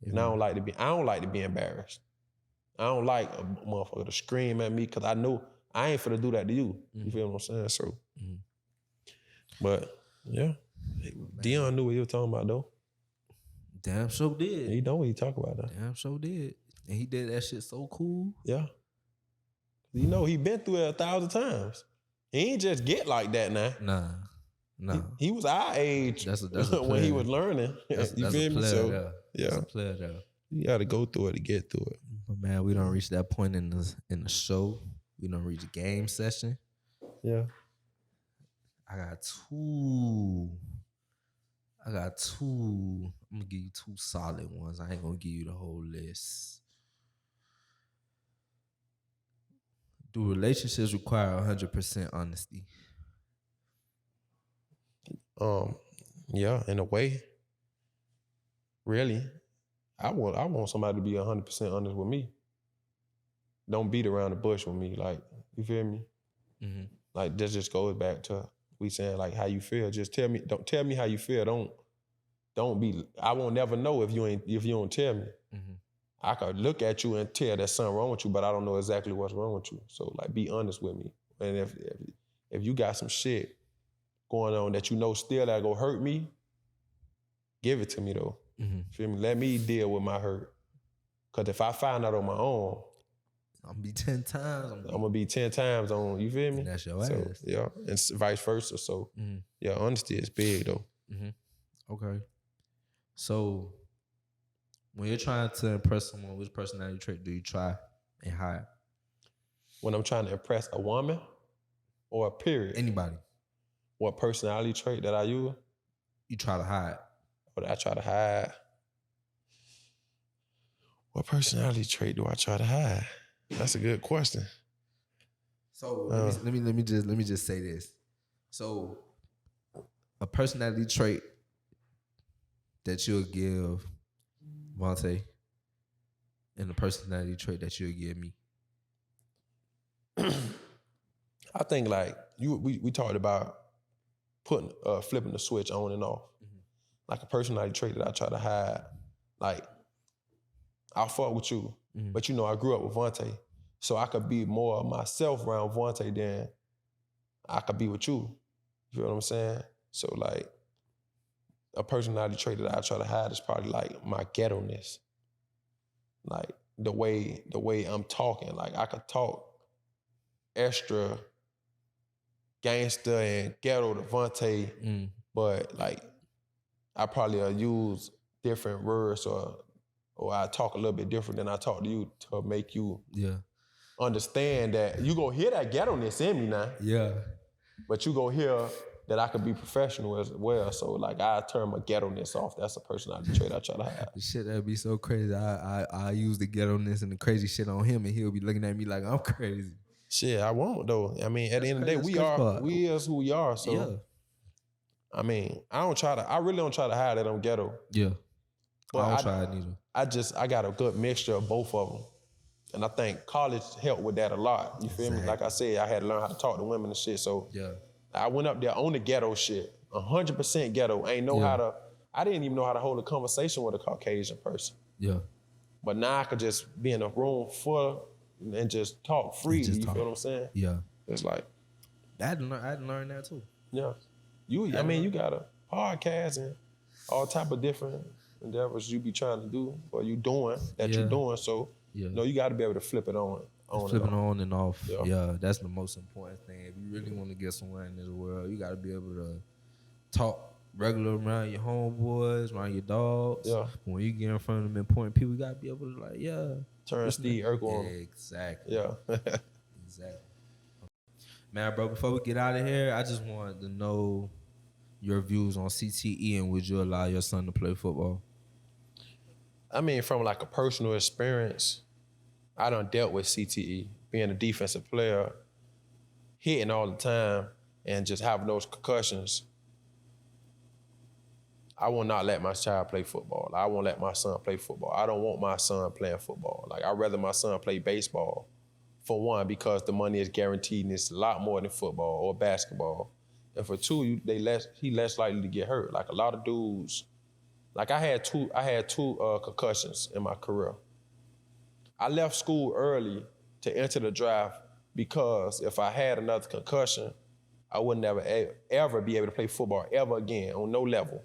Yeah. And I don't like to be embarrassed. I don't like a motherfucker to scream at me, because I know I ain't finna do that to you. You feel what I'm saying? So, but yeah, Dion knew what he was talking about though. Damn sure did. He know what he talk about though. Damn sure did. And he did that shit so cool. Yeah. He been through it 1,000 times. He ain't just get like that now. Nah. He was our age that's when he was learning. You feel me? So, yeah. That's a player there. You got to go through it to get through it. But man, we don't reach that point in the show. We don't reach a game session. Yeah. I got two. I'm gonna give you two solid ones. I ain't gonna give you the whole list. Do relationships require 100% honesty? Yeah, in a way. Really. I want somebody to be 100% honest with me. Don't beat around the bush with me. Like, you feel me? Mm-hmm. Like, this just goes back to we saying like how you feel. Just don't tell me how you feel. Don't be. I won't never know if you don't tell me. Mm-hmm. I could look at you and tell there's something wrong with you, but I don't know exactly what's wrong with you. So like, be honest with me. And if you got some shit going on that still that go hurt me, give it to me though. Mm-hmm. Feel me? Let me deal with my hurt. Cause if I find out on my own, I'm gonna be 10 times. I'm gonna be 10 times on, you feel me? And that's your ass. Yeah, and vice versa. So yeah, honesty is big though. Mm-hmm. Okay. So when you're trying to impress someone, which personality trait do you try and hide? When I'm trying to impress a woman or a period? Anybody. What personality trait that I use? You try to hide. What I try to hide? What personality trait do I try to hide? That's a good question. So let me just say this. So a personality trait that you'll give Vontae and the personality trait that you'll give me. I think like we talked about flipping the switch on and off. Mm-hmm. Like a personality trait that I try to hide. Like, I'll fuck with you, but I grew up with Vontae, so I could be more of myself around Vontae than I could be with you. You feel what I'm saying? So like, a personality trait that I try to hide is probably like my ghetto-ness. Like the way I'm talking. Like I could talk extra gangster and ghetto to Vontae, but like I probably use different words or I talk a little bit different than I talk to you to make you understand that you gonna hear that ghetto-ness in me now. Yeah. But you gonna hear that I could be professional as well. So like I turn my ghetto-ness off. That's a personality trait I try to have. Shit, that'd be so crazy. I use the ghetto-ness and the crazy shit on him and he'll be looking at me like I'm crazy. Shit, I won't though. I mean, at the end of the day, we is who we are. So yeah. I mean, I really don't try to hide that I'm ghetto. Yeah. But I don't try it neither. I got a good mixture of both of them. And I think college helped with that a lot. You feel me? Like I said, I had to learn how to talk to women and shit. So yeah. I went up there on the ghetto shit. 100% ghetto. I didn't even know how to hold a conversation with a Caucasian person. Yeah. But now I could just be in a room full and just talk freely. You feel what I'm saying? Yeah. It's like, I had to learn that too. yeah. I mean, you got a podcast and all type of different endeavors you be trying to do or you doing that you're doing. So, you know, you got to be able to flip it on Flipping on and off. Yeah. Yeah, that's the most important thing. If you really want to get somewhere in this world, you got to be able to talk regular around your homeboys, around your dogs. Yeah. When you get in front of them important people, you got to be able to turn Steve Urkel on. Exactly. Yeah. Exactly. Man, bro, before we get out of here, I just wanted to know your views on CTE and would you allow your son to play football? I mean, from like a personal experience, I done dealt with CTE, being a defensive player, hitting all the time, and just having those concussions. I will not let my child play football. I won't let my son play football. I don't want my son playing football. Like, I'd rather my son play baseball, for one, because the money is guaranteed and it's a lot more than football or basketball. And for two, he less likely to get hurt. Like a lot of dudes, like I had two concussions in my career. I left school early to enter the draft because if I had another concussion, I would never ever be able to play football ever again on no level.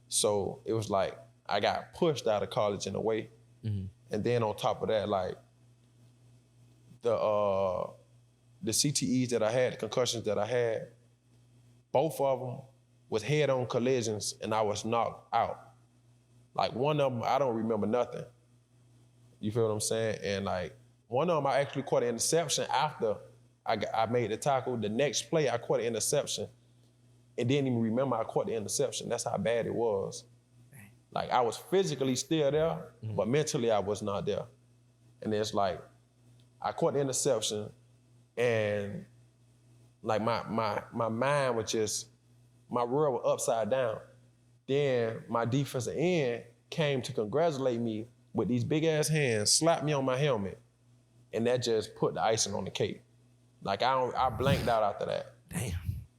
So it was like I got pushed out of college in a way. Mm-hmm. And then on top of that, like the CTEs that I had, the concussions that I had, both of them was head-on collisions and I was knocked out. Like one of them, I don't remember nothing. You feel what I'm saying? And like one of them, I actually caught an interception after I made the tackle. The next play, I caught an interception and didn't even remember I caught the interception. That's how bad it was. Like I was physically still there, but mentally I was not there. And it's like, I caught the interception and like my mind was just, my world was upside down. Then my defensive end came to congratulate me with these big ass hands, slapped me on my helmet, and that just put the icing on the cake. Like I blanked out after that. Damn.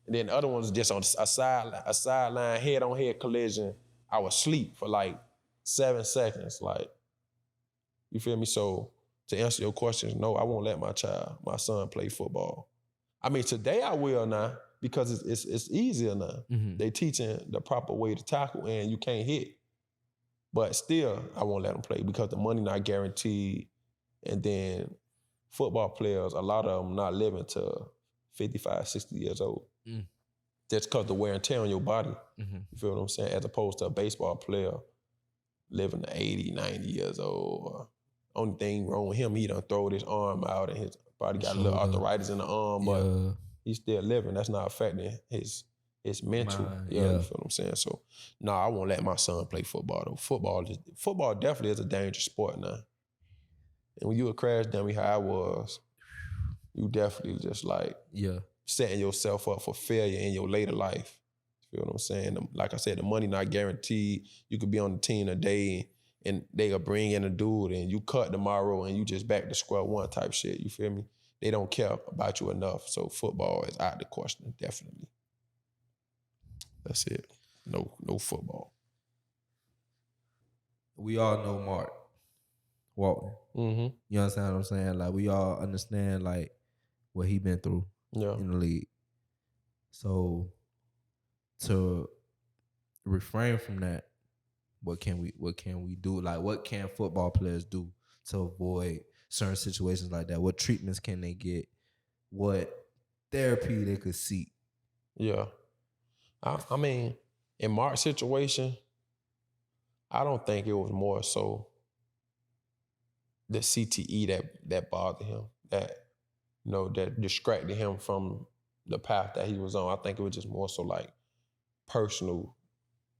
And then the other ones just on a sideline, head-on-head collision. I was asleep for like 7 seconds. Like, you feel me? So to answer your questions, no, I won't let my son play football. I mean, today I will now because it's easier now. Mm-hmm. They teaching the proper way to tackle and you can't hit. But still, I won't let him play because the money not guaranteed. And then football players, a lot of them not living to 55, 60 years old. Mm. That's because the wear and tear on your body. Mm-hmm. You feel what I'm saying? As opposed to a baseball player living to 80, 90 years old. Only thing wrong with him, he done throwed his arm out and his body got a little arthritis in the arm, but he's still living. That's not affecting his mental. You feel what I'm saying? So, no, I won't let my son play football though. Football definitely is a dangerous sport now. And when you a crash dummy how I was, you definitely just like setting yourself up for failure in your later life. You feel what I'm saying? Like I said, the money not guaranteed. You could be on the team today and they'll bring in a dude and you cut tomorrow and you just back to square one type shit. You feel me? They don't care about you enough. So football is out of the question, definitely. That's it. No football. We all know Mark Walton. Mm-hmm. You understand what I'm saying? Like we all understand like what he been through in the league. So to refrain from that, what can we do? Like what can football players do to avoid certain situations like that? What treatments can they get? What therapy they could seek? Yeah. I mean, in Mark's situation, I don't think it was more so the CTE that bothered him, that that distracted him from the path that he was on. I think it was just more so like personal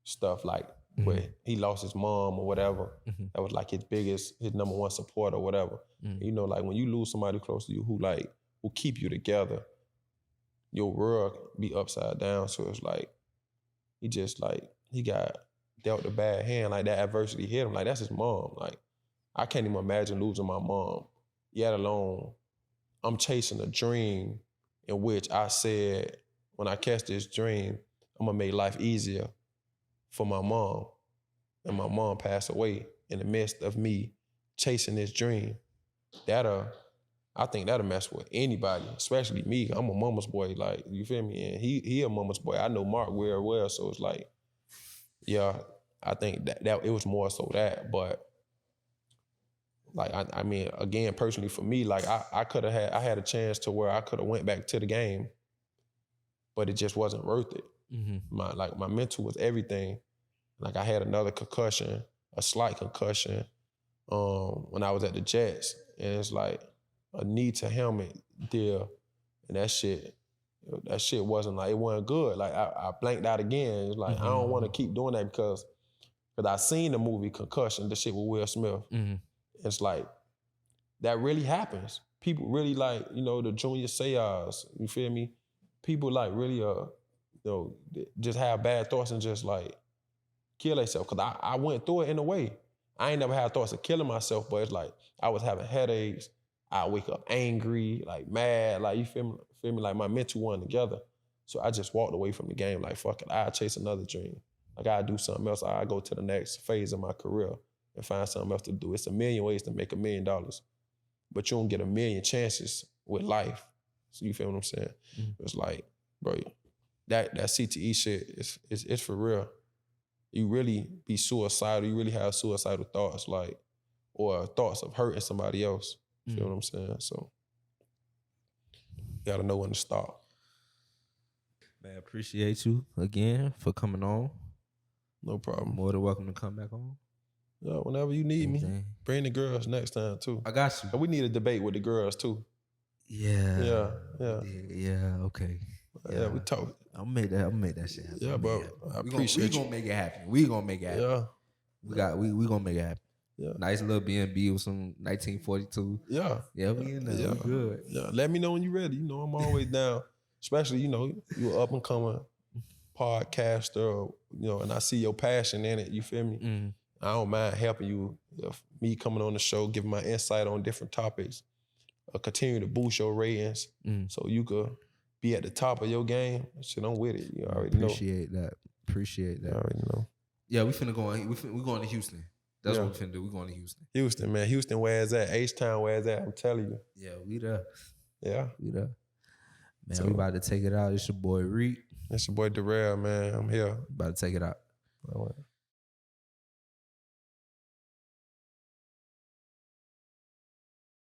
stuff, like where he lost his mom or whatever. Mm-hmm. That was like his number one support or whatever. Mm-hmm. Like when you lose somebody close to you who keep you together, your world be upside down. So it's like he got dealt a bad hand, like that adversity hit him. Like that's his mom. Like I can't even imagine losing my mom, yet alone I'm chasing a dream in which I said, when I catch this dream, I'm gonna make life easier for my mom. And my mom passed away in the midst of me chasing this dream. I I think that'll mess with anybody, especially me. I'm a mama's boy, like, you feel me? And he a mama's boy. I know Mark very well, so it's like, yeah, I think that it was more so that, but like, I mean, again, personally for me, like I had a chance to where I could have went back to the game, but it just wasn't worth it. My mental was everything. Like I had another concussion, a slight concussion, when I was at the Jets, and it's like a knee to helmet deal, and that shit wasn't like, it wasn't good. Like I blanked out again. It's like I don't want to keep doing that because I seen the movie Concussion, the shit with Will Smith. It's like that really happens. People really like, you know, the Junior Seance, you feel me? People like really you know, just have bad thoughts and just like kill themselves. Cause I went through it in a way. I ain't never had thoughts of killing myself, but it's like I was having headaches. I wake up angry, like mad, like you feel me? Like my mental wasn't together. So I just walked away from the game like, fuck it, I'll chase another dream. Like I'll do something else. I'll go to the next phase of my career and find something else to do. It's a million ways to make $1 million, but you don't get 1 million chances with life. So you feel what I'm saying? It's like, bro, that CTE shit is for real. You really be suicidal. You really have suicidal thoughts, like, or thoughts of hurting somebody else. You feel what I'm saying? So you gotta know when to stop. Man, appreciate you again for coming on. No problem. More than welcome to come back on. Yeah, whenever you need me. Anything. Bring the girls next time too. I got you. And we need a debate with the girls too. Yeah. Yeah. Yeah, okay. Yeah, we talk. I'll make that shit happen. Yeah, bro. I appreciate we you. gonna make it happen. We gonna make it happen. Yeah. We gonna make it happen. Yeah. Nice little B&B with some 1942. Yeah. Yeah, we in there. Yeah. We good. Yeah. Let me know when you're ready. You know, I'm always down. Especially, you know, you're up and coming podcaster, you know, and I see your passion in it. You feel me? I don't mind helping you. If me coming on the show, giving my insight on different topics, continue to boost your ratings so you could be at the top of your game. Shit, I'm with it. You already know. Appreciate that. You already know. Yeah, we going to Houston. That's what we finna do. We going to Houston. Houston, man. Houston, where is that? H-Town, where is that? I'm telling you. Yeah, we there. Yeah. We there. Man, so, we about to take it out. It's your boy Reek. It's your boy Durell, man. I'm here. About to take it out. All right.